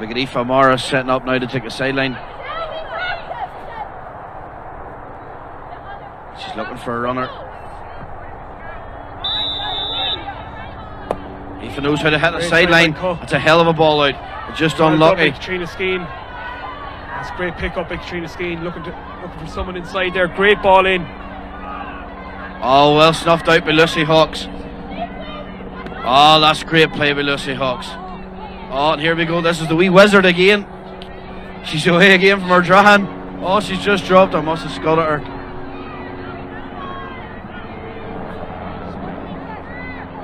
We got Aoife Morris setting up now to take a sideline. She's looking for a runner. Aoife knows how to hit the sideline. That's a hell of a ball out. It's just unlucky. Katrina Skeen. That's a great pick up by Katrina Skeen. Looking for someone inside there. Great ball in. Oh, well snuffed out by Lucy Hawkes. Oh, that's great play by Lucy Hawkes. Oh, and here we go. This is the wee wizard again. She's away again from her drahan. Oh, she's just dropped. I must have scudded her.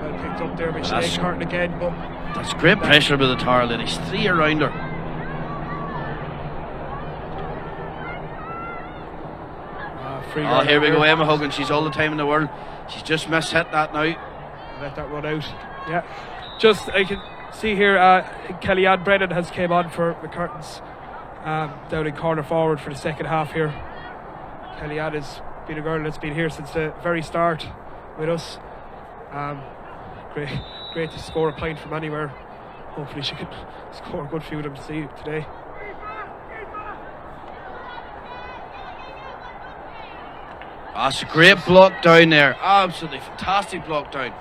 Well picked up there by Sinead Curtin again. But that's great pressure by the Tara ladies. 3 around her. free. Oh, here we go, Emma Hogan. She's all the time in the world. She's just missed hit that now. Let that run out. Yeah. Just, I can see here, Kellyanne Brennan has came on for McCuratains down in corner forward for the second half here. Kellyanne has been a girl that's been here since the very start with us. Great to score a point from anywhere. Hopefully she can score a good few of them to see today. That's a great block down there. Absolutely fantastic block down.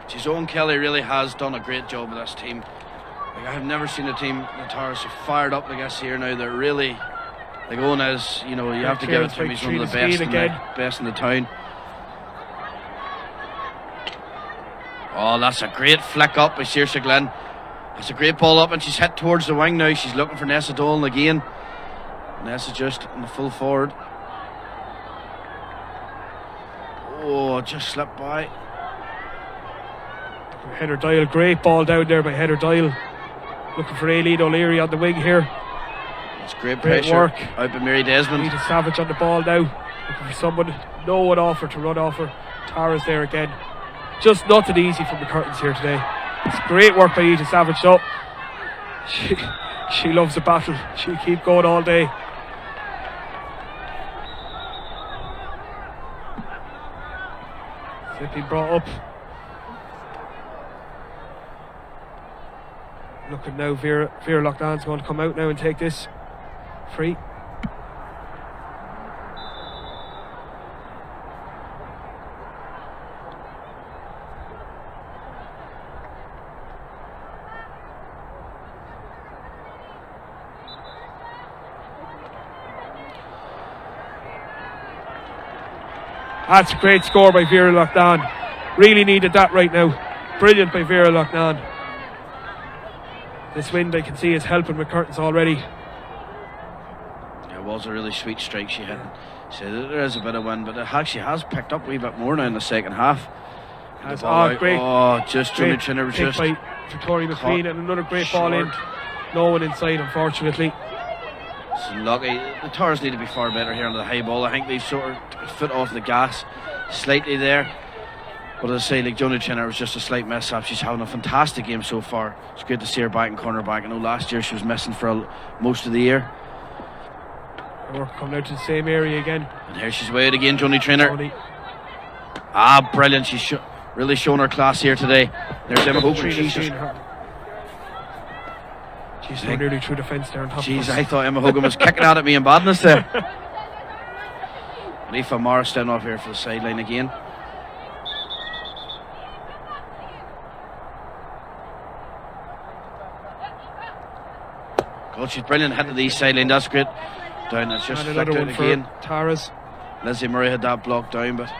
Geez, Owen Kelly really has done a great job with this team. Like, I have never seen a team, the Taras, so fired up like this here now. They're really, like Owen is, you know, you have to give it to him. He's one of the best in the town. Oh, that's a great flick up by Saoirse Glynn. That's a great ball up, and she's hit towards the wing now. She's looking for Nessa Dolan again. Nessa just in the full forward. Oh, just slipped by. Heather Doyle, great ball down there by Heather Doyle. Looking for Aileen O'Leary on the wing here. It's great pressure work out by Mary Desmond. Rita Savage on the ball now. Looking for someone, no one offer to run off her. Tara's there again. Just nothing easy from the curtains here today. It's great work by Rita Savage though. She loves a battle. She'll keep going all day. Flipping brought up. Looking now, Vera Loughnane's going to come out now and take this free. That's a great score by Vera Loughnane. Really needed that right now. Brilliant by Vera Loughnane. This wind I can see is helping McCuratains already. It was a really sweet strike she hit. So there is a bit of wind, but it actually has picked up a wee bit more now in the second half. Great. Oh, just Johnny Trinner was just by Victoria McQueen, and another great ball in. No one inside, unfortunately. It's lucky. The Taras need to be far better here on the high ball. I think they sort of took a foot off the gas slightly there. But as I say, like Johnny Trinner, was just a slight mess-up. She's having a fantastic game so far. It's great to see her back in cornerback. I know last year she was missing for most of the year. We're coming out to the same area again. And here she's way out again, Johnny Trinner. Ah, brilliant. She's really shown her class here today. There's Emma Hogan. She's so nearly through the fence there on top. Jeez, I thought Emma Hogan was kicking out at me in badness there. Aoife Morris down off here for the sideline again. God, she's brilliant hit to the east sideline. That's great. Down, it's just flicked out again. Taras. Lizzie Murray had that blocked down, but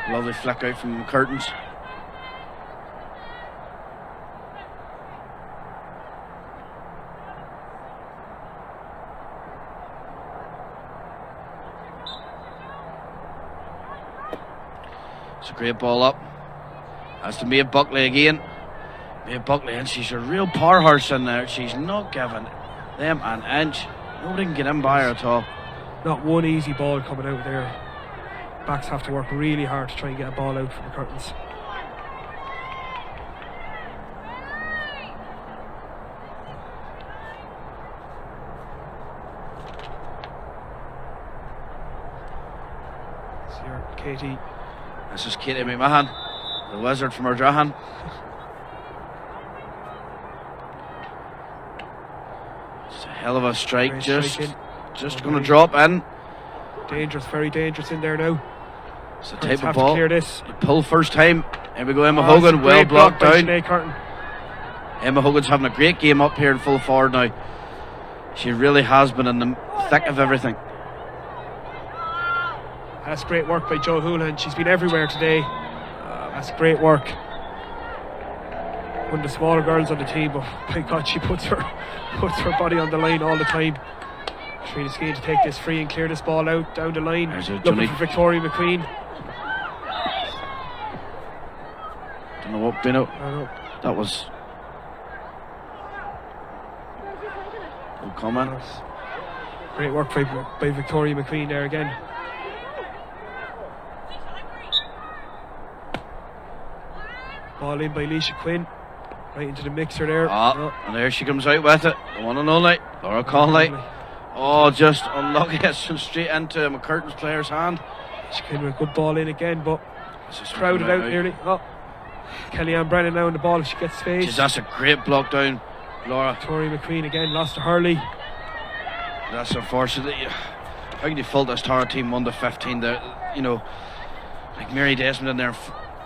lovely flick out from McCuratains. It's a great ball up. That's to Maeve Buckley again. Maeve Buckley, and she's a real powerhouse in there. She's not giving them an inch. Nobody can get in by her at all. Not one easy ball coming out there. Backs have to work really hard to try and get a ball out from the curtains. See her, Katie. This is Katie McMahon, the wizard from Ardrahan. It's a hell of a strike. Great Just going to drop in. Dangerous, very dangerous in there now. It's the type of ball. Clear this. Pull first time. Here we go, Emma Hogan, well blocked down. Emma Hogan's having a great game up here in full forward now. She really has been in the thick of everything. That's great work by Jo Houlihan. She's been everywhere today. That's great work. One of the smaller girls on the team, but my God, she puts her body on the line all the time. Trina's keen to take this free and clear this ball out down the line. Looking for Victoria McQueen. Don't know what Bino. That was. No comment. Great work by Victoria McQueen there again. Ball in by Leisha Quinn. Right into the mixer there. And there she comes out with it. The one and only Laura Conley. Oh, just unlucky. It's straight into McCuratains player's hand. She came with a good ball in again, but it's crowded out nearly. Kellyanne Brennan now in the ball if she gets space. Jeez, that's a great block down, Laura. Tori McQueen again, lost to Hurley. That's unfortunate. How can you fault this Tara team 1-15 there? Like Mary Desmond in there,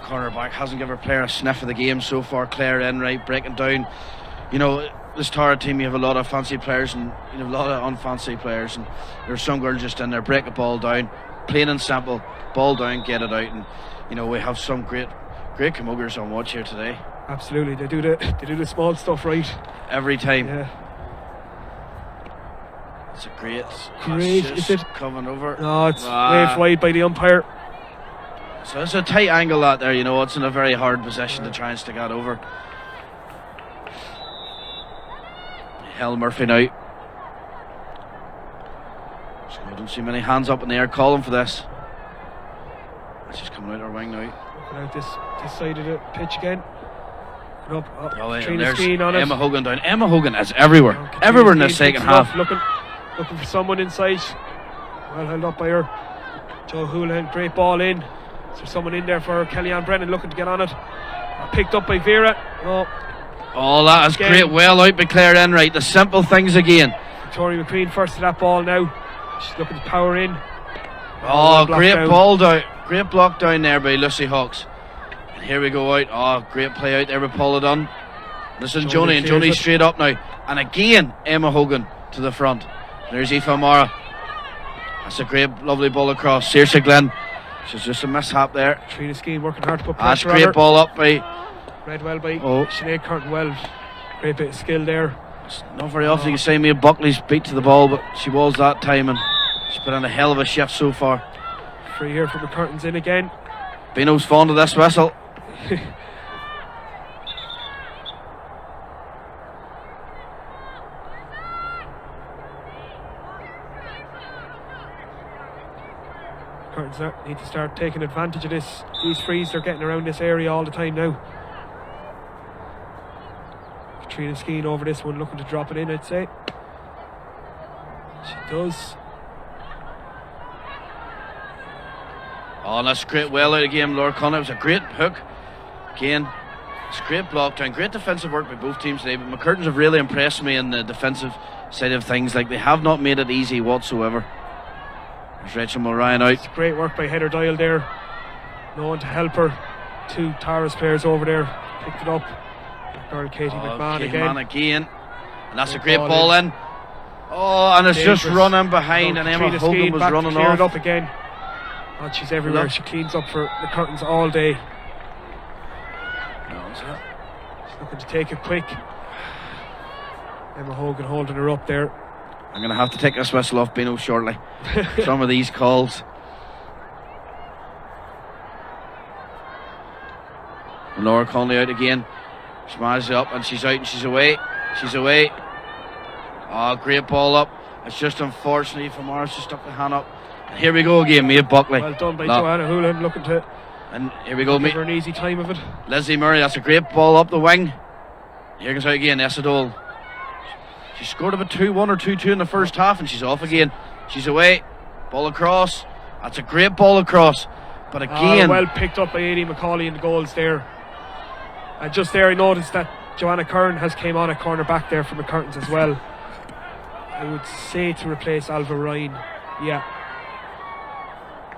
corner back, hasn't given her player a sniff of the game so far. Claire Enright breaking down. This Tara team, you have a lot of fancy players and a lot of unfancy players, and there's some girls just in there break the ball down, plain and simple, ball down, get it out, and we have some great camogiers on watch here today. Absolutely, they do the small stuff right every time. Yeah. It's a great is it coming over? No, it's waved wide by the umpire. So it's a tight angle out there, it's in a very hard position to try and stick that over. Helen Murphy now. So I don't see many hands up in the air calling for this. It's just coming out her wing now. Looking out this side of the pitch again. There's on Emma it. Hogan down. Emma Hogan is everywhere. Everywhere in the second half. Looking for someone inside. Well held up by her. Joe Houlihan, great ball in. Is there someone in there for Kellyanne Brennan looking to get on it? Picked up by Vera. Oh, that is again. Great. Well out by Claire Enright. The simple things again. Victoria McQueen first to that ball now. She's looking to power in. Great ball down. Great block down there by Lucy Hawks. And here we go out. Great play out there by Paula Dunn. Listen, Joni, and Joni straight up now. And again, Emma Hogan to the front. There's Aoife O'Mara. That's a great, lovely ball across. Saoirse Glenn. She's just a mishap there. Trina Skeen working hard to put pressure on her. Great ball up by Redwell by Sinead Curtin-Wells. Great bit of skill there. It's not very often you can say Mia Buckley's beat to the ball, but she was that time, and she's put in a hell of a shift so far. Free here for McCuratains in again. Bino's fond of this whistle. McCuratains need to start taking advantage of this. These frees are getting around this area all the time now. Trina Skeen over this one, looking to drop it in, I'd say. She does. That's great. Well out of game, Laura Connor. It was a great hook. Again, it's a great block down. Great defensive work by both teams today. But McCuratains have really impressed me in the defensive side of things. Like, they have not made it easy whatsoever. There's Rachel Mulryan out. It's great work by Heather Dial there. No one to help her. Two Taras players over there. Picked it up. Girl Katie McMahon again. And that's a great ball in. And it's just running behind, and Emma Hogan was running off. It up again. She's everywhere. She cleans up for the curtains all day. She's looking to take it quick. Emma Hogan holding her up there. I'm going to have to take this whistle off Bino shortly. Some of these calls. And Laura Conley out again. Smashes it up, and she's out, and she's away. She's away. Great ball up. It's just unfortunately for Morris to stuck the hand up. And here we go again, Mia Buckley. Well done by Joanna Houlihan, looking to. And here we go, give her an easy time of it. Leslie Murray, that's a great ball up the wing. Here comes out again, Essadole. She scored about 2-1 or 2-2 in the first half, and she's off again. She's away. Ball across. That's a great ball across. But again, well picked up by Aileen McCauley in the goals there. And just there I noticed that Joanna Kern has came on at corner back there for McCuratains as well. I would say to replace Alva Ryan. Yeah.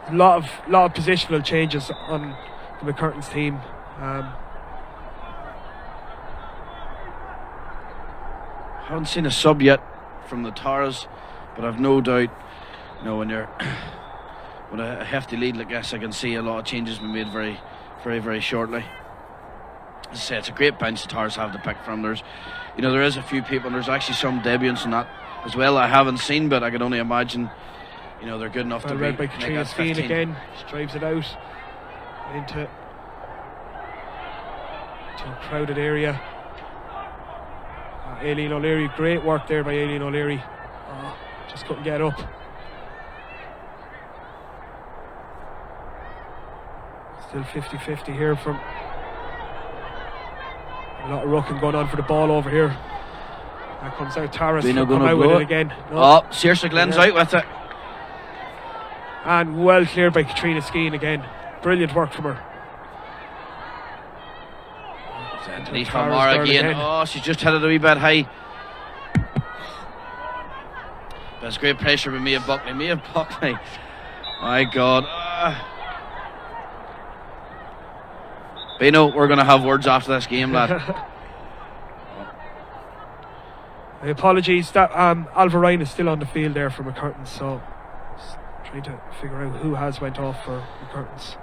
A lot of positional changes on the McCuratains team. I haven't seen a sub yet from the Taras, but I've no doubt, when you're with a hefty lead like this, I can see a lot of changes being made very, very, very shortly. As I say, it's a great bench the Taras have to pick from. There is a few people, and there's actually some debuts in that as well I haven't seen, but I can only imagine, they're good enough to be. Read by Katrina Skeen again. She drives it out into a crowded area. Aileen O'Leary, great work there by Aileen O'Leary. Just couldn't get up. Still 50-50 here from A lot of rucking going on for the ball over here. That comes out. Taras Bino come gonna out with blow it it. again. No. Oh, Saoirse Glenn's out with it. And well cleared by Katrina Skeen again. Brilliant work from her. Denise Taras Palmar girl again. Oh, she's just hit it a wee bit high. But it's great pressure with Mia Buckley. Mia Buckley. My God. Bino, we're going to have words after this game, lad. My apologies. That Alva Ryan is still on the field there for McCuratains, so just trying to figure out who has went off for McCuratains.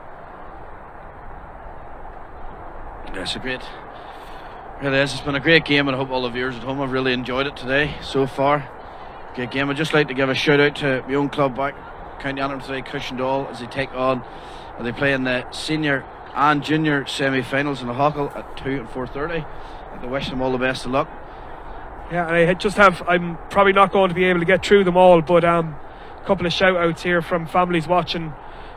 Yes, a great. It is. It's been a great game, and I hope all the viewers at home have really enjoyed it today so far. Great game. I'd just like to give a shout out to my own club back, County Antrim today, Cushendall, as they take on. They play in the senior and junior semi-finals in the Hockle at 2 and 4:30. I wish them all the best of luck. Yeah, and I just have. I'm probably not going to be able to get through them all, but a couple of shout outs here from families watching,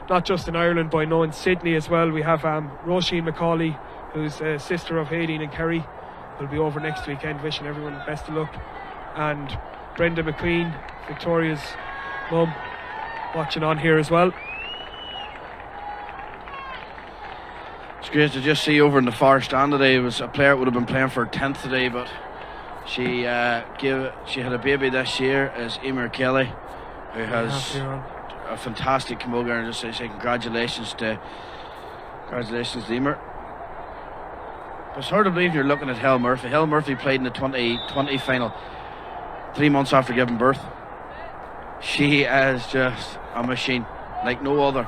not just in Ireland, but I know in Sydney as well. We have Roisin McCauley, who's a sister of Haydeen and Kerry, will be over next weekend, wishing everyone the best of luck. And Brenda McQueen, Victoria's mum, watching on here as well. It's great to just see over in the far stand today. It was a player that would have been playing for 10th today, but she had a baby this year, is Emer Kelly, who has a fantastic camogie, and just say congratulations to Emer. But it's hard to believe you're looking at Helen Murphy. Helen Murphy played in the 2020 final 3 months after giving birth. She is just a machine like no other.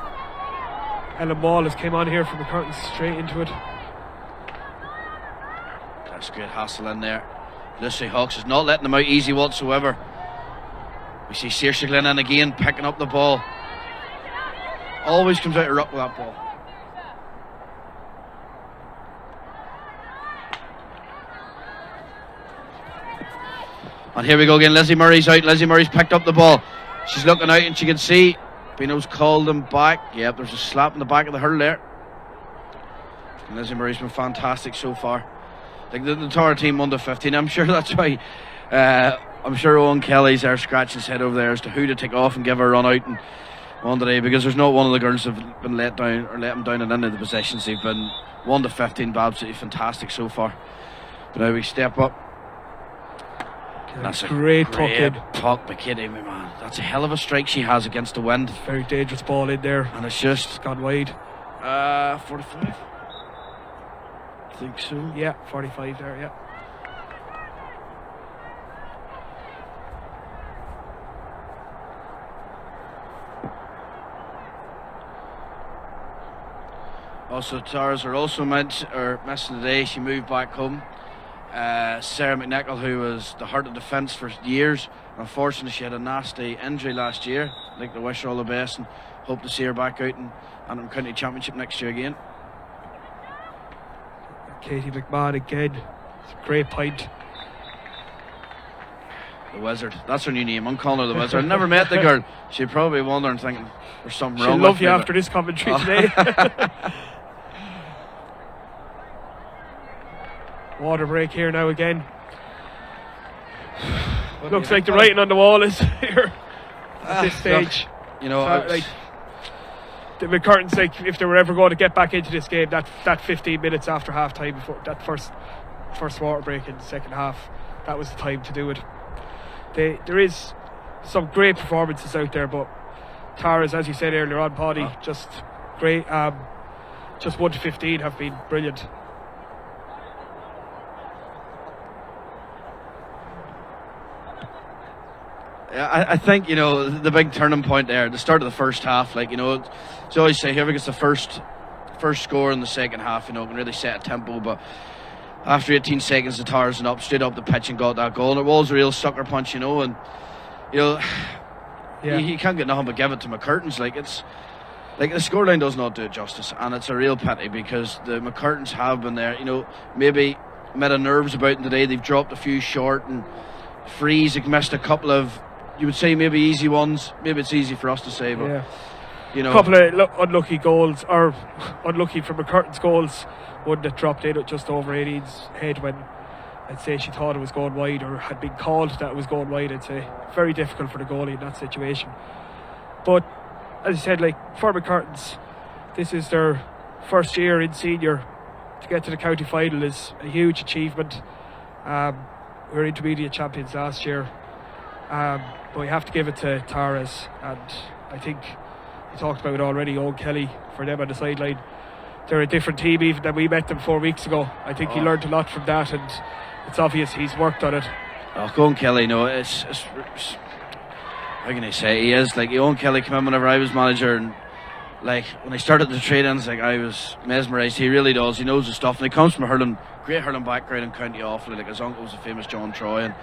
Ellen Wall has came on here from McCuratains straight into it. That's great hassle in there. Lucy Hawks is not letting them out easy whatsoever. We see Saoirse Glenn in again, picking up the ball. Always comes out of ruck with that ball. And here we go again. Lizzie Murray's out. Lizzie Murray's picked up the ball. She's looking out and she can see Bino's called them back. Yep, there's a slap in the back of the hurl there. And Lizzie Murray's been fantastic so far. Like the Tara team 1-15. I'm sure that's why. I'm sure Owen Kelly's there scratching his head over there as to who to take off and give her a run out and on today, because there's not one of the girls that have been let down or let them down in any of the positions. They've been 1-15, absolutely fantastic so far. But now we step up. That's a great puck by Katie, man. That's a hell of a strike she has against the wind. Very dangerous ball in there, and it's just gone wide. 45. I think so. Yeah, 45 there. Yeah. Also, Taras are also missing today. She moved back home. Sarah McNichol, who was the heart of defence for years. Unfortunately, she had a nasty injury last year. I'd like to wish her all the best and hope to see her back out in Antrim County Championship next year again. Katie McMahon again. It's a great point. The Wizard. That's her new name. I'm calling her the Wizard. I never met the girl. She'd probably be wondering, thinking there's something wrong with me. She'll love you after this commentary today. Water break here now again. Looks like the writing on the wall is here at this stage. Look, you know, like the McCuratains, like if they were ever going to get back into this game, that 15 minutes after half time, before that first water break in the second half, that was the time to do it. There is some great performances out there, but Taras, as you said earlier on, Paddy, just great. Just 1-15 have been brilliant. I think, you know, the big turning point there, the start of the first half, like, you know, it's always say whoever gets the first score in the second half, you know, can really set a tempo. But after 18 seconds, the Tars went up, straight up the pitch and got that goal. And it was a real sucker punch, you know, and, you know, you can't get nothing but give it to McCuratains. Like, it's like the scoreline does not do it justice, and it's a real pity because the McCuratains have been there, you know, maybe made a nerves about them today. They've dropped a few short, and Freeze have missed a couple of, you would say, maybe easy ones. Maybe it's easy for us to say, but You know, a couple of unlucky goals, or unlucky for McCuratains goals. One that dropped in at just over Aileen's head when I'd say she thought it was going wide, or had been called that it was going wide. I'd say very difficult for the goalie in that situation. But as I said, like, for McCuratains, this is their first year in senior. To get to the county final is a huge achievement. We were intermediate champions last year, but we have to give it to Taras, and I think we talked about it already. Owen Kelly, for them on the sideline, they're a different team even than we met them 4 weeks ago. I think he learned a lot from that, and it's obvious he's worked on it. Owen Kelly, no, it's how can I say, he is like Owen Kelly came in whenever I was manager, and like when I started the trainings, like I was mesmerised. He really does. He knows the stuff, and he comes from a great hurling background in County Offaly. Like his uncle was a famous John Troy, and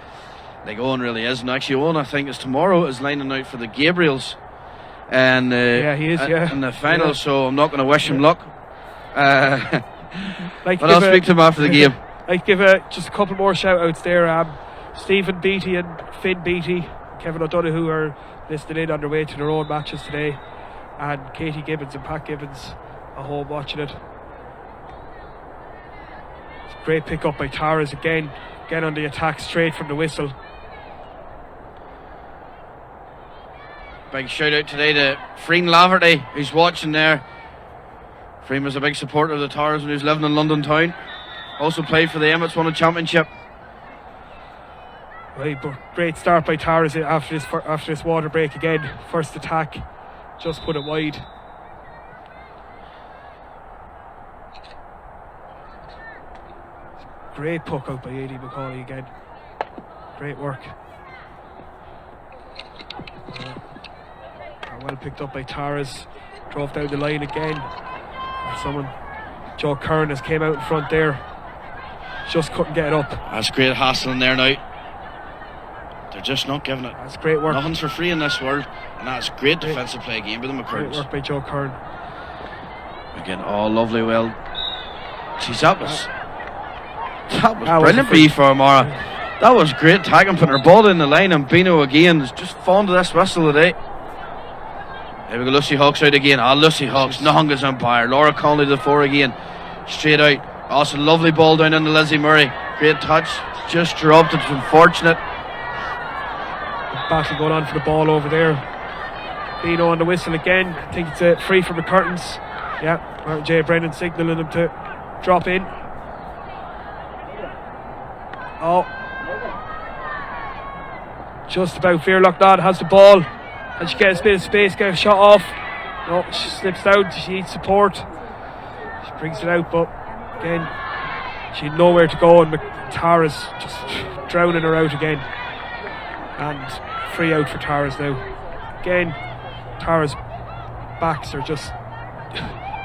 like Owen really is. And actually, Owen, I think, is tomorrow is lining out for the Gabriels, and yeah, he is. Yeah, in the final. Yeah. So I'm not going to wish him luck. Like, but I'll speak to him after the game. I'd give just a couple more shout outs there. Stephen Beattie and Finn Beattie, Kevin O'Donoghue are listed in on their way to their own matches today, and Katie Gibbons and Pat Gibbons are home watching it. It's a great pick up by Taras again on the attack straight from the whistle. Big shout out today to Freen Laverty, who's watching there. Freen was a big supporter of the Taras when he was living in London town. Also played for the Emmets, won a championship. Right, but great start by Taras after this water break again. First attack, just put it wide. Great puck out by Aileen McCauley again. Great work. Well picked up by Taras. Drove down the line again. Joe Curran has came out in front there. Just couldn't get it up. That's great hassling there now. They're just not giving it. That's great work. Nothing's for free in this world, and that's great defensive play again by the McCuratains. Great work by Joe Curran. Again, lovely. Well, geez, that was brilliant for Mara. That was great tagging, putting her ball in the line, and Bino again is just fond of this whistle today. There we go, Lucy Hawks out again. Lucy Hawks, nothing goes umpire. Laura Conley to the fore again. Straight out. Also, lovely ball down into Lizzie Murray. Great touch. Just dropped it. It's unfortunate. Battle going on for the ball over there. Bino on the whistle again. I think it's a free from McCuratains. Yeah, Martin J. Brennan signalling him to drop in. Just about Fearlock Nod has the ball. And she gets a bit of space, gets a shot off. No, she slips down, she needs support. She brings it out, but again, she had nowhere to go, and Taras just drowning her out again. And free out for Taras now. Again, Taras' backs are just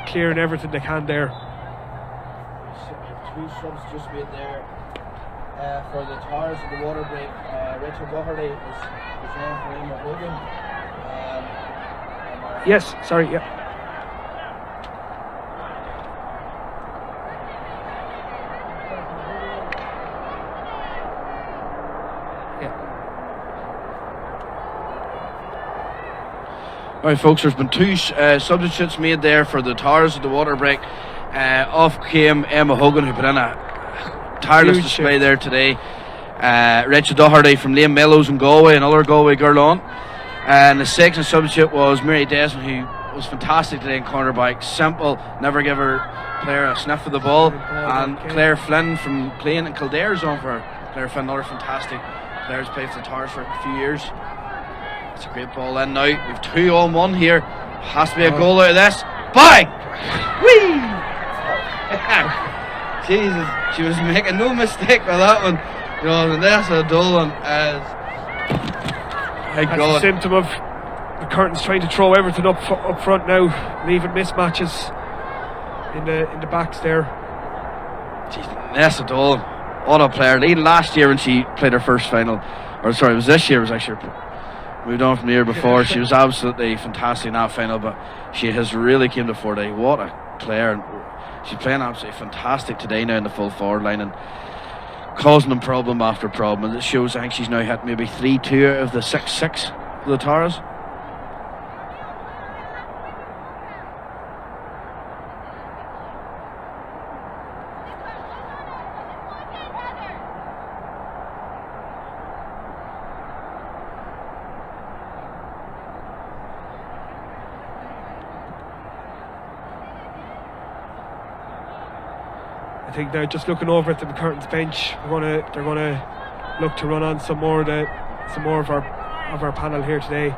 clearing everything they can there. Two subs just made there for the Taras of the water break. Rachel Doherty is on for Emma Hogan. Yes, sorry, yeah. Alright folks, there's been two substitutes made there for the Taras of the water break. Off came Emma Hogan, who put in a tireless display there today. Rachel Doherty from Lane Mellows in Galway, another Galway girl on. And the second substitute was Mary Desmond, who was fantastic today in cornerback. Simple, never give her player a sniff of the ball. And Claire Flynn from playing in Kildare's on for her. Claire Flynn, another fantastic player, who's played for the Taras for a few years. It's a great ball in now. We've 2-on-1 here. Has to be a goal out of this. Bang! Whee! Jesus, she was making no mistake with that one. You know, and that's a dull one. That's a symptom of the Curtains trying to throw everything up front now, leaving mismatches in the backs there. Jeez, Nessa Dolan, what a player. Even last year when she played her first final, or sorry, it was this year, it was actually moved on from the year before. She was absolutely fantastic in that final, but she has really came to fore today. What a player. And she's playing absolutely fantastic today now in the full forward line, and causing them problem after problem, and it shows. I think she's now hit maybe 3-2 out of the 6-6 of the Taras. I think they're just looking over at the McCuratains bench. They're gonna look to run on some more of our panel here today,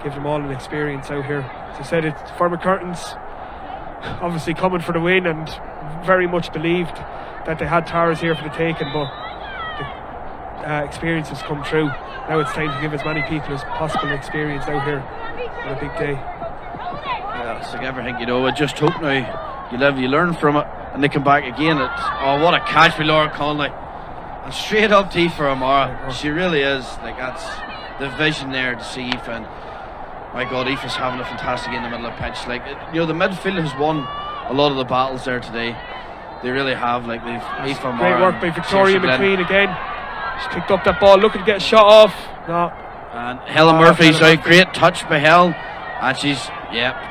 give them all an experience out here. As I said, it's for McCuratains, obviously coming for the win, and very much believed that they had Taras here for the taking, but the experience has come through. Now it's time to give as many people as possible experience out here on a big day. Yeah, it's like everything, I just hope now you live, you learn from it, and they come back again. What a catch by Laura Conley, and straight up tee for Amara. She really is, that's the vision there to see Aoife, and my God, Aoife's having a fantastic game in the middle of the pitch. The midfield has won a lot of the battles there today. They really have. They've Aoife, Amara, great work by Victoria McQueen again. She's picked up that ball, looking to get a shot off. No. And Helen Murphy's out. Great touch by Helen, and she's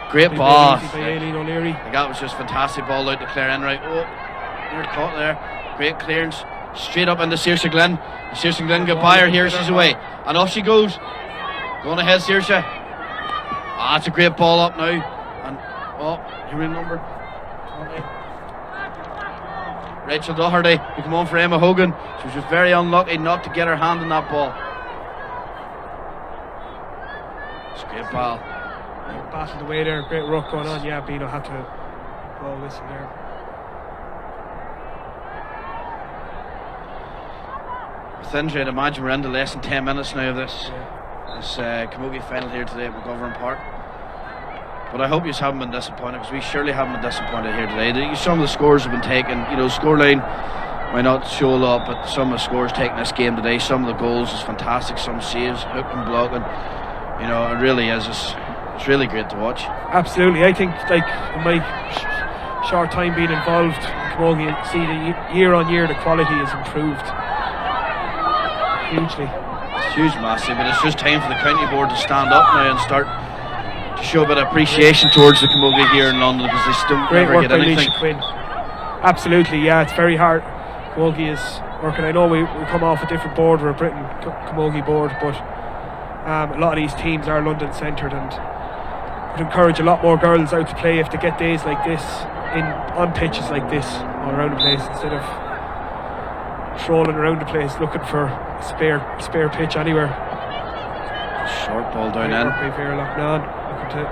great ball. By Aileen O'Leary. That was just fantastic ball out to Claire Enright. Oh, you're caught there. Great clearance. Straight up into Saoirse Glynn. Saoirse Glynn got by her here. She's away, and off she goes. Going ahead, Saoirse. That's a great ball up now. And here we number 20. Rachel Doherty, who come on for Emma Hogan. She was just very unlucky not to get her hand on that ball. It's a great ball. Battled away there, great ruck going on. Yeah, Bino had to blow a whistle there. With injury, I'd imagine we're into less than 10 minutes now of this Camogie final here today at McGovern Park. But I hope you haven't been disappointed, because we surely haven't been disappointed here today. Some of the scores have been taken, scoreline might not show a lot, but some of the scores taken this game today, some of the goals is fantastic, some saves, hook and blocking, it really is. It's really great to watch. Absolutely. I think, in my short time being involved in Camogie, see the year on year the quality has improved hugely. It's huge, massive, but it's just time for the county board to stand up now and start to show a bit of appreciation towards the Camogie here in London, because they still never get anything. Quinn. Absolutely, yeah, it's very hard. Camogie is working. I know we come off a different board, we're a Britain Camogie board, but a lot of these teams are London centred, and would encourage a lot more girls out to play if they get days like this on pitches like this all around the place, instead of trolling around the place looking for a spare pitch anywhere. Short ball down in. By Vera Loughnane, looking to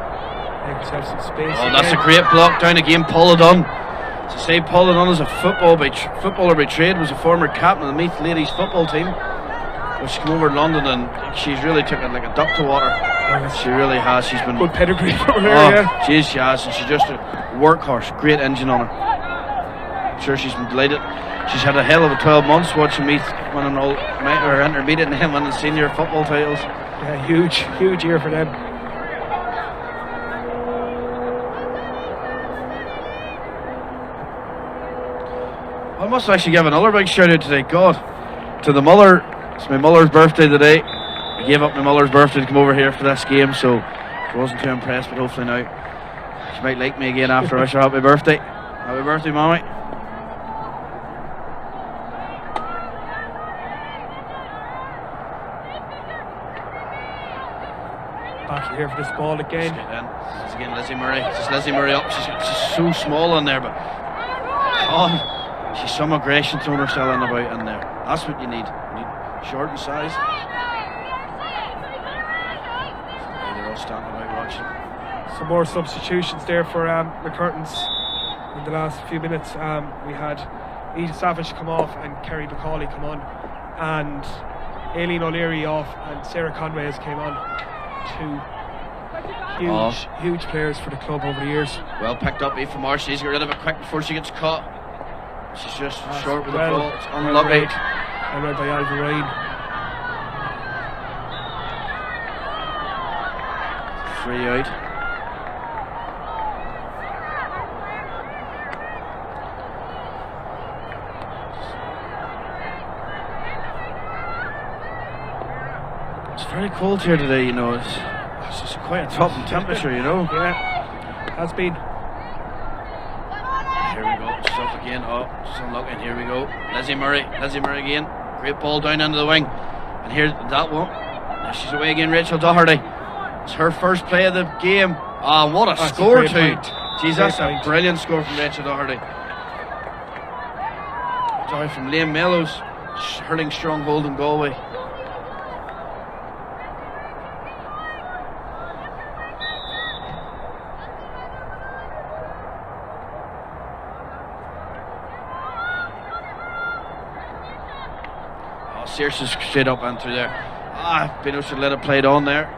make himself some space. Oh, that's a great block down again. Paula Dunn. To say Paula Dunn is a footballer by trade, was a former captain of the Meath ladies football team. Well, she came over to London and she's really took it like a duck to water. She really has. She's been good pedigree for her. Yeah. She has, and she's just a workhorse. Great engine on her. I'm sure she's been delighted. She's had a hell of a 12 months watching Meath winning all or intermediate and then winning senior football titles. Yeah, huge year for them. I must actually give another big shout out today, to the Muller. It's my Muller's birthday today. I gave up my Muller's birthday to come over here for this game, so I wasn't too impressed, but hopefully now she might like me again after I wish her happy birthday. Happy birthday, Mommy. Battle here for this ball again. This is again Lizzie Murray. This is Lizzie Murray up. She's so small in there, but she's some aggression thrown herself in about in there. That's what you need. You need short in size. They're all standing about watching. Some more substitutions there for McCuratains in the last few minutes. We had Edith Savage come off and Kerry Macaulay come on, and Aileen O'Leary off, and Sarah Conway came on. Two huge players for the club over the years. Well picked up Aoife Marsh. She's got rid of it quick before she gets caught. She's just short with the ball. It's unlucky. And read by Alva Ryan. 3 out. It's very cold here today, It's just quite a top in temperature, Yeah, has been. Here we go, it's up again. Just unlucky. Here we go. Lizzie Murray again. Great ball down into the wing. And here's that one. Now she's away again, Rachel Doherty. It's her first play of the game. What a score too. Jeez, that's a brilliant score from Rachel Doherty. Joy from Liam Mellows, hurling stronghold in Galway. Sears is straight up and through there. Bino should let it play it on there.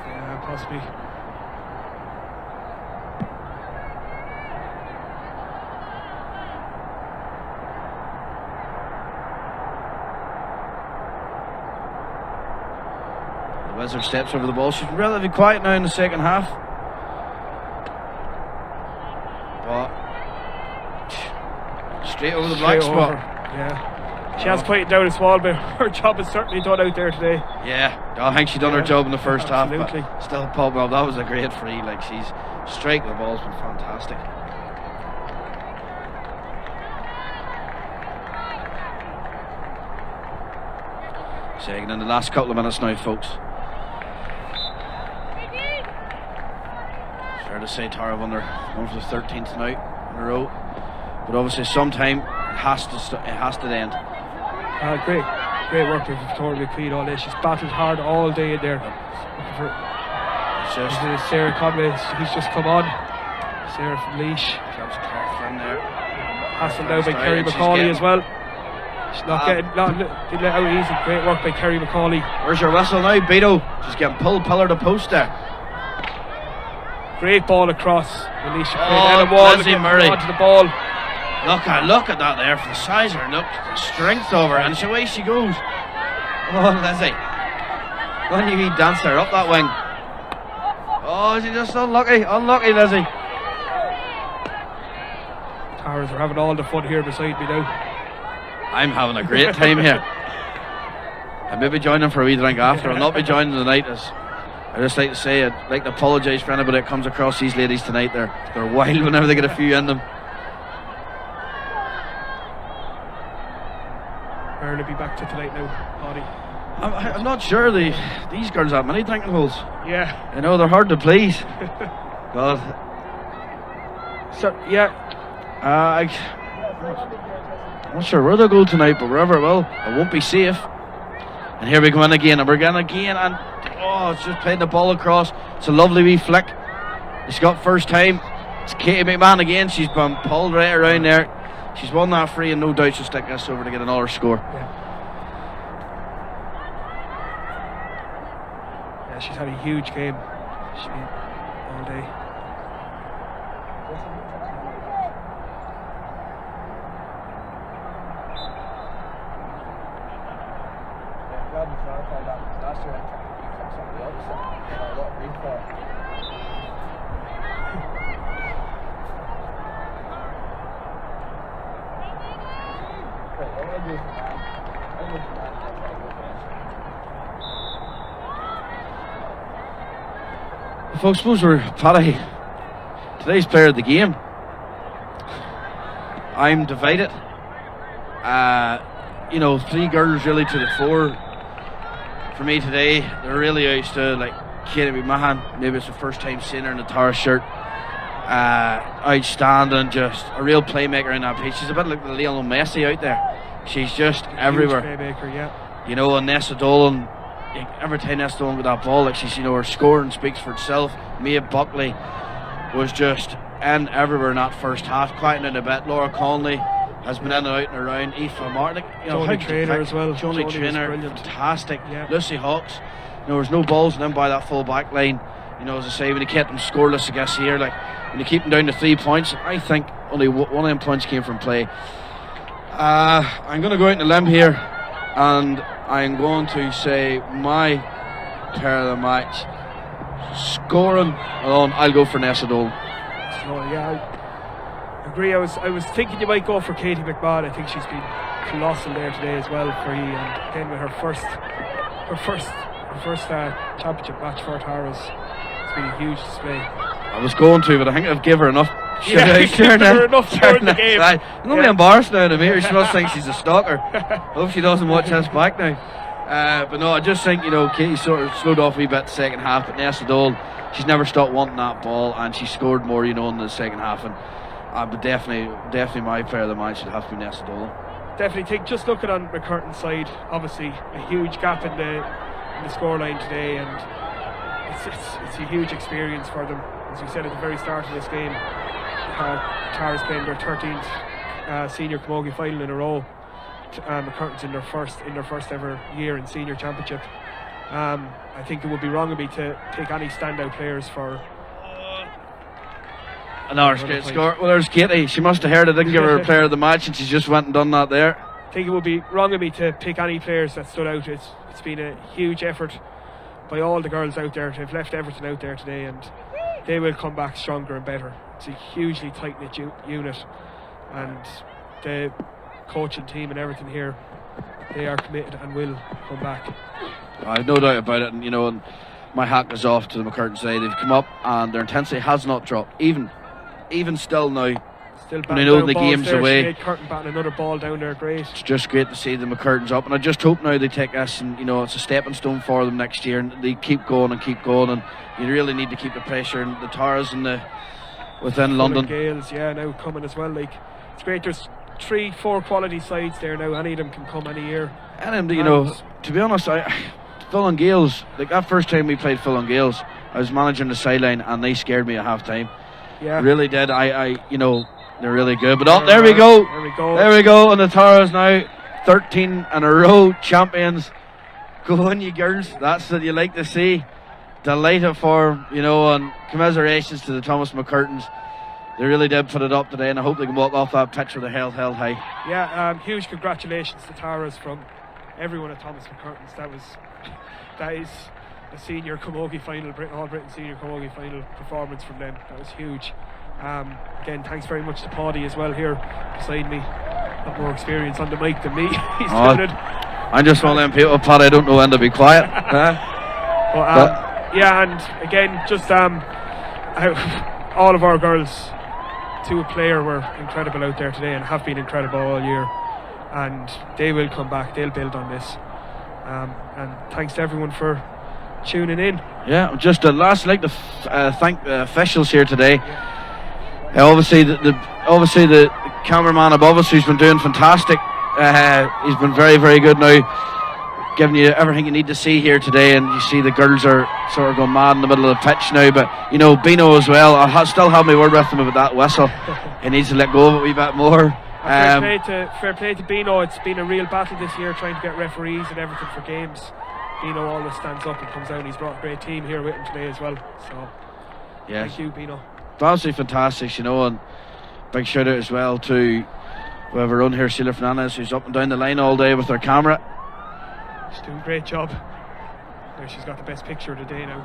Yeah, possibly. The Wizard steps over the ball. She's relatively quiet now in the second half. But straight over the black spot. Yeah. She has quieted down a small bit. Her job is certainly done out there today. Yeah, I think she done her job in the first half, absolutely. but still popping up. That was a great free. Like, she's striking the ball's been fantastic. Second in the last couple of minutes now, folks. It's fair to say Tara won their going for the 13th night in a row, but obviously sometime it has to end. Great work with Victoria McQueen all day. She's battled hard all day in there. Sarah Conway, he's just come on. Sarah from Leash. Passing now by Kerry McCauley as well. She's not getting didn't let out easy. Great work by Kerry McCauley. Where's your whistle now, Beto? She's getting pulled pillar to post there. Great ball across. Leash Lizzie Murray onto the ball. Look at that there for the size of her. Look, the strength of her, and the way she goes. Oh, Lizzie. When you dance her up that wing. Oh, she's just unlucky, Lizzie. Towers are having all the fun here beside me now. I'm having a great time here. I may be joining for a wee drink after. I'll not be joining tonight. As I just like to say, I'd like to apologise for anybody that comes across these ladies tonight. They're wild whenever they get a few in them. To be back to tonight now, Paddy. I'm not sure these girls have many drinking holes. Yeah. I know they're hard to please. God. So, yeah. I'm not sure where they'll go tonight, but wherever it will, it won't be safe. And here we go in again, and we're going again, and it's just playing the ball across. It's a lovely wee flick. It's got first time. It's Katie McMahon again. She's been pulled right around there. She's won that free, and no doubt she'll stick this over to get another score. Yeah, she's had a huge game. She's been all day. Folks, suppose we're Paddy, today's player of the game. I'm divided. Three girls really to the fore for me today. They're really outstood, like Katie McMahon. Maybe it's the first time seeing her in the Taras shirt. Outstanding, just a real playmaker in that pitch. She's a bit like the Lionel Messi out there. She's just everywhere. Playmaker, yeah. And Nessa Dolan. Every time Nessa Dolan with that ball, like she's, her scoring speaks for itself. Mia Buckley was just in everywhere in that first half, quieting it a bit. Laura Conley has been in and out and around. Aoife Martin, Joni Traynor as well. Joni Traynor, fantastic. Yeah. Lucy Hawkes, there was no balls in by that full back line. As I say, when you kept them scoreless, I guess here, like when you keep them down to 3 points, I think only one of them points came from play. I'm going to go out on a limb here, and I'm going to say my player of the match, scoring alone, I'll go for Nessa Dolan. Yeah, I agree. I was thinking you might go for Katie McMahon. I think she's been colossal there today as well for you, and again with her first championship match for Taras. It's been a huge display. I was going to, but I think I've given her enough. Given her enough during the game. I'm going to be embarrassed now to meet her. She must think she's a stalker. Hope she doesn't watch us back now. But no, I just think, Katie sort of slowed off a wee bit the second half, but Nessa Dolan, she's never stopped wanting that ball, and she scored more, in the second half. And but definitely my player of the match should have to be Nessa Dolan. definitely think, just looking on McCuratains' side, obviously a huge gap in the scoreline today, and it's a huge experience for them. As we said at the very start of this game, Taras playing their 13th senior Camogie final in a row. McCuratains in their first ever year in senior championship. I think it would be wrong of me to pick any standout players for. Another great score. Well, there's Katie. She must have heard I didn't give her a player of the match, and she just went and done that there. I think it would be wrong of me to pick any players that stood out. It's been a huge effort by all the girls out there. They've left everything out there today, and they will come back stronger and better. It's a hugely tight-knit unit, and the coaching team and everything here, they are committed and will come back. I've no doubt about it, and and my hat goes off to the McCuratains today. They've come up and their intensity has not dropped, even still now. Still when they know the game's away. Curtin batting another ball down there, great. It's just great to see the McCuratains up, and I just hope now they take this, and it's a stepping stone for them next year, and they keep going, and you really need to keep the pressure. And the Taras and within London. Gales, now coming as well. Like, it's great. There's 3-4 quality sides there now. Any of them can come any year. And to be honest, Phil and Gales, like that first time we played Phil and Gales, I was managing the sideline and they scared me at half time. Yeah, really did. They're really good. But there we go. There we go. And the Taras now 13 in a row champions. Go on, you girls. That's what you like to see. Delighted for and commiserations to the Thomas McCuratains. They really did put it up today, and I hope they can walk off that pitch with a held high. Yeah, huge congratulations to Taras from everyone at Thomas McCuratains. That is a senior Camogie final, All Britain senior Camogie final performance from them. That was huge. Again, thanks very much to Paddy as well here beside me. A lot more experience on the mic than me. He's doing it. I'm just one of them people, Paddy, I don't know when to be quiet. Yeah, and again, just all of our girls to a player were incredible out there today and have been incredible all year, and they will come back. They'll build on this, and thanks to everyone for tuning in. Yeah, just last like to thank the officials here today. Obviously the cameraman above us, who's been doing fantastic. He's been very, very good now, giving you everything you need to see here today. And you see the girls are sort of going mad in the middle of the pitch now. But Bino as well, I still have my word with him about that whistle. He needs to let go of it a wee bit more. Fair play to Bino. It's been a real battle this year trying to get referees and everything for games. Bino always stands up and comes down. He's brought a great team here with him today as well. So thank you, Bino. Absolutely fantastic, and big shout out as well to we have our own here, Sheila Fernandez, who's up and down the line all day with her camera. She's doing a great job. Now she's got the best picture of the day now.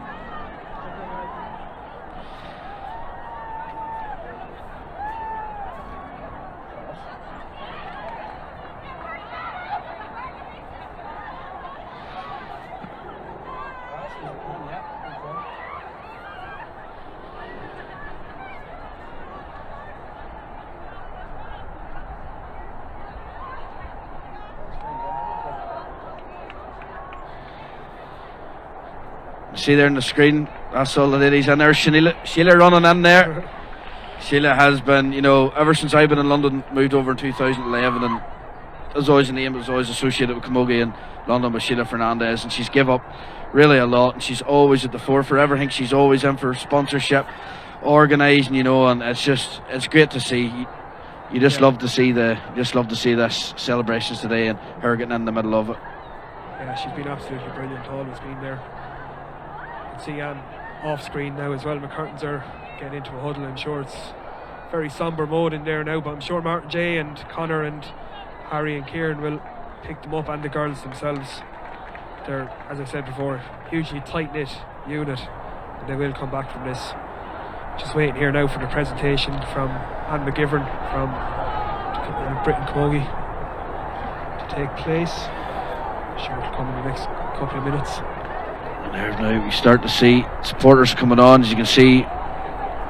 See there on the screen, that's all the ladies in there. Sheila running in there. Sheila has been, ever since I've been in London, moved over in 2011, and there's always a name that was always associated with Camogie in London with Sheila Fernandez, and she's give up really a lot, and she's always at the fore for everything. She's always in for sponsorship, organising, and it's great to see. You just love to see this celebrations today, and her getting in the middle of it. Yeah, she's been absolutely brilliant. Always been there. See off screen now as well, McCuratains are getting into a huddle. I'm sure it's very sombre mode in there now, but I'm sure Martin J and Connor and Harry and Kieran will pick them up, and the girls themselves. They're, as I said before, hugely tight-knit unit, and they will come back from this. Just waiting here now for the presentation from Anne McGovern from Britain Camogie to take place. I'm sure it'll come in the next couple of minutes. There now we start to see supporters coming on. As you can see,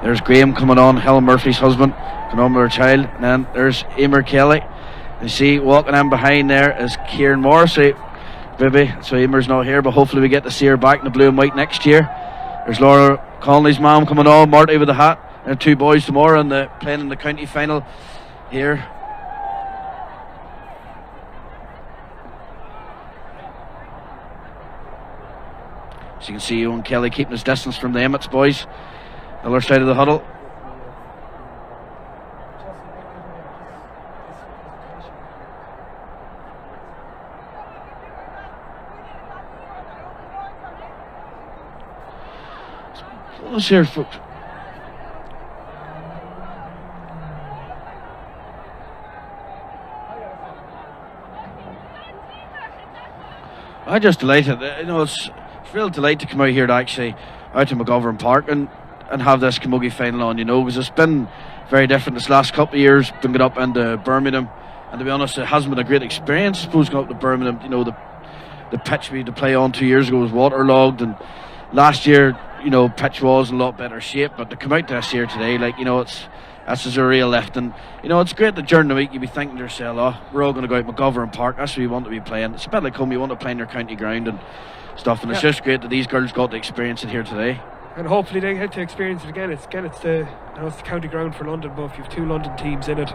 there's Graham coming on, Helen Murphy's husband, coming on with her child, and then there's Emer Kelly. You see walking in behind there is Kieran Morrissey, baby. So Emer's not here, but hopefully we get to see her back in the blue and white next year. There's Laura Conley's mum coming on, Marty with the hat, and two boys tomorrow playing in the county final here. As you can see, Owen Kelly keeping his distance from the Emmets boys. The other side of the huddle. Let's hear, folks. I'm just delighted. It's a real delight to come out here to actually out to McGovern Park and have this Camogie final on, because it's been very different this last couple of years, been going up into Birmingham, and to be honest, it hasn't been a great experience. I suppose going up to Birmingham, the pitch we had to play on 2 years ago was waterlogged, and last year, pitch was in a lot better shape, but to come out this year today, that's just a real lift. And it's great that during the week you'd be thinking to yourself, we're all going to go out McGovern Park, that's where you want to be playing. It's a bit like home, you want to play in your county ground and stuff, and it's just great that these girls got to experience it here today. And hopefully they get to experience it again. It's the county ground for London, but if you have 2 London teams in it,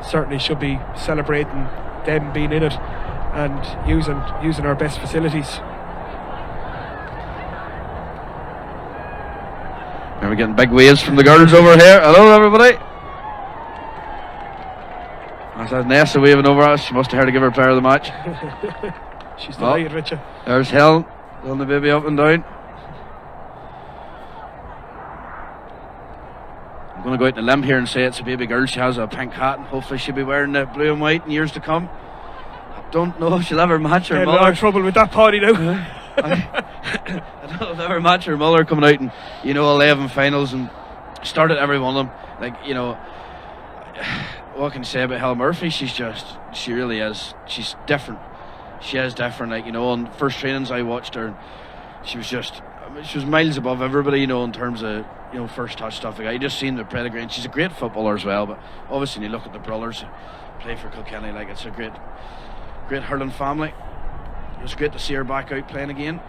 certainly should be celebrating them being in it and using our best facilities. And we're getting big waves from the girls over here. Hello everybody. That's Nessa waving over us. She must have heard to give her player of the match. She's delighted with you. There's Helen, holding the baby up and down. I'm going to go out on a limb here and say it's a baby girl. She has a pink hat and hopefully she'll be wearing the blue and white in years to come. I don't know if she'll ever match her mother. I'm in trouble with that potty now. I don't know if ever match her mother coming out in 11 finals and started every one of them. What can you say about Helen Murphy? She really is. She's different. She is different. On first trainings I watched her, and she was miles above everybody. In terms of first touch stuff. I just seen the pedigree, and she's a great footballer as well. But obviously, when you look at the brothers who play for Kilkenny, it's a great hurling family. It was great to see her back out playing again.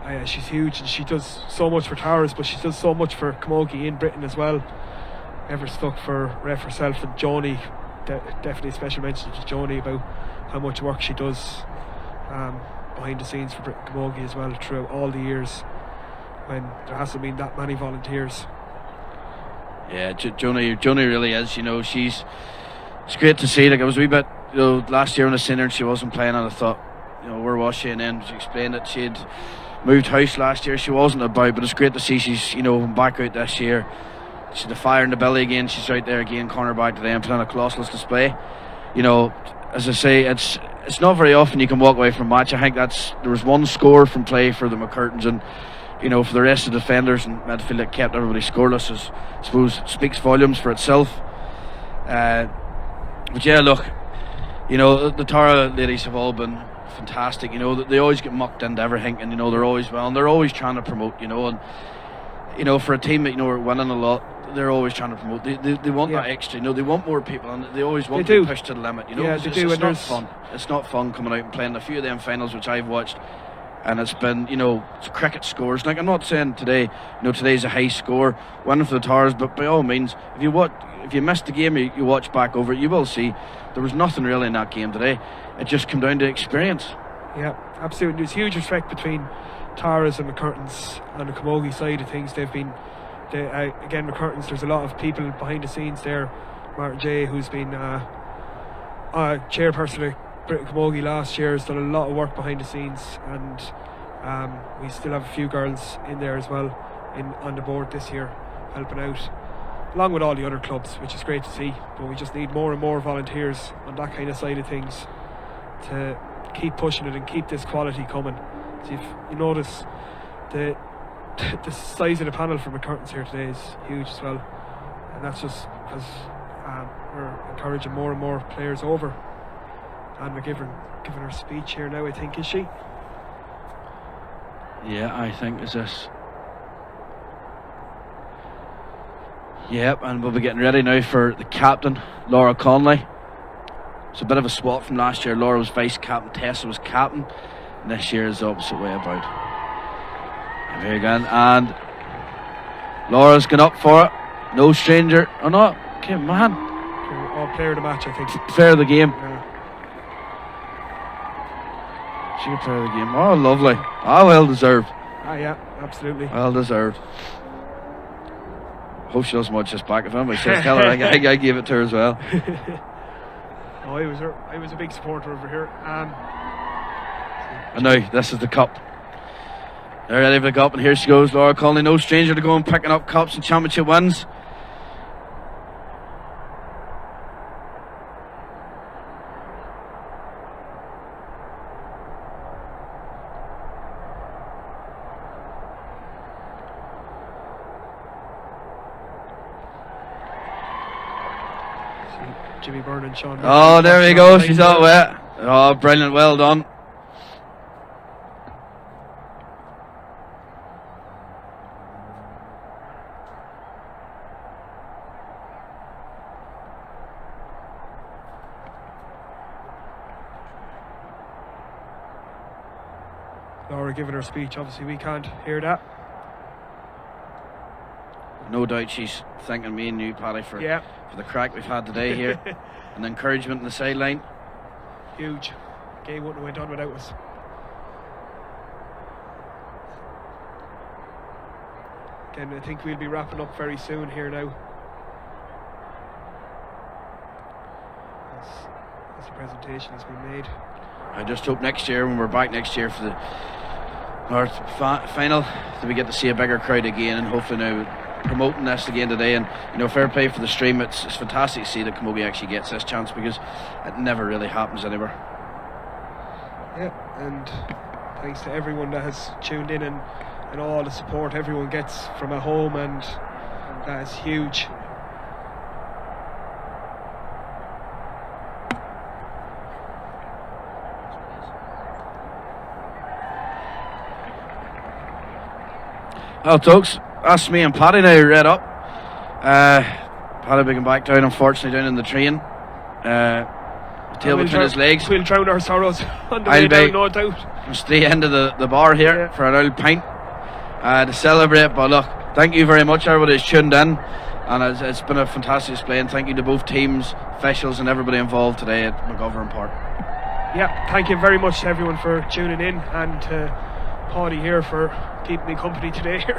Yeah, she's huge, and she does so much for Taras, but she does so much for Camogie in Britain as well. Ever stuck for ref herself, and Joni, definitely a special mention to Joni about how much work she does behind the scenes for Britain Camogie as well throughout all the years when there hasn't been that many volunteers. Yeah, Joni really is. It's great to see. I was a wee bit, last year when I seen her and she wasn't playing, and I thought, where was she? And then she explained that she'd moved house last year. She wasn't about, but it's great to see she's back out this year. She's the fire in the belly again. She's out there again, cornerback today, and putting a colossal display. As I say, it's not very often you can walk away from a match. I think there was one score from play for the McCuratains, and for the rest of the defenders and midfield that kept everybody scoreless, I suppose speaks volumes for itself. But yeah, look, the Tara ladies have all been fantastic. They always get mucked into everything, and they're always well, and they're always trying to promote. And for a team that are winning a lot, they're always trying to promote. They want that extra. They want more people, and they always want to push to the limit. Yeah, they do. It's not fun. It's not fun coming out and playing a few of them finals which I've watched, and it's been it's cricket scores. I'm not saying today today's a high score winning for the Tars, but by all means, if you missed the game, you watch back over it, you will see there was nothing really in that game today. It just came down to experience. Yeah, absolutely. There's huge respect between Taras and McCuratains on the Camogie side of things. Again, McCuratains, there's a lot of people behind the scenes there. Martin J, who's been chairperson of Britain Camogie last year, has done a lot of work behind the scenes, and we still have a few girls in there as well on the board this year helping out, along with all the other clubs, which is great to see. But we just need more and more volunteers on that kind of side of things to keep pushing it and keep this quality coming. See, if you notice, the size of the panel for McCuratains here today is huge as well, and that's just because we're encouraging more and more players over. And McGovern giving her speech here now, I think, is she? Yeah, I think is this. Yep, and we'll be getting ready now for the captain, Laura Conley. It's a bit of a swap from last year. Laura was vice captain, Tessa was captain, and this year is the opposite way about. And here again, and Laura's gone up for it. No stranger, or not? Okay, man. Player of the match, I think. Player of the game. She got player of the game. Oh, lovely. Oh, well deserved. Yeah, absolutely. Well deserved. Hope she doesn't watch this back. If anybody says, tell her I gave it to her as well. Oh, I was a big supporter over here. And now this is the cup. They're ready for the cup, and here she goes, Laura Conley, no stranger to going picking up cups and championship wins. Jimmy Byrne and Sean. Oh, there we go. She's all wet. Oh, brilliant. Well done. Laura giving her speech. Obviously, we can't hear that. No doubt she's thanking me and you, Paddy, for the crack we've had today here and the encouragement on the sideline. Huge. Game wouldn't have went on without us. Again, I think we'll be wrapping up very soon here now. As the presentation has been made. I just hope next year, when we're back next year for the North final, that we get to see a bigger crowd again, and hopefully now promoting this again today. And fair play for the stream. It's fantastic to see that Camogie actually gets this chance, because it never really happens anywhere. Yeah, and thanks to everyone that has tuned in and all the support everyone gets from at home, and that is huge. Well, folks, that's me and Paddy now read up. Paddy being back down, unfortunately, down in the train. Tail between his legs. We'll drown our sorrows on the way down, no doubt. I'll stay into the bar here for an old pint to celebrate. But look, thank you very much, everybody who's tuned in. And it's been a fantastic display. And thank you to both teams, officials, and everybody involved today at McGovern Park. Yeah, thank you very much to everyone for tuning in, and to Paddy here for keeping me company today here.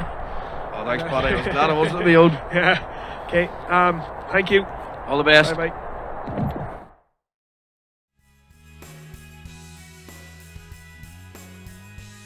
Oh, thanks, Paddy. I was glad I wasn't on my own. Yeah. Okay. Thank you. All the best. Bye bye.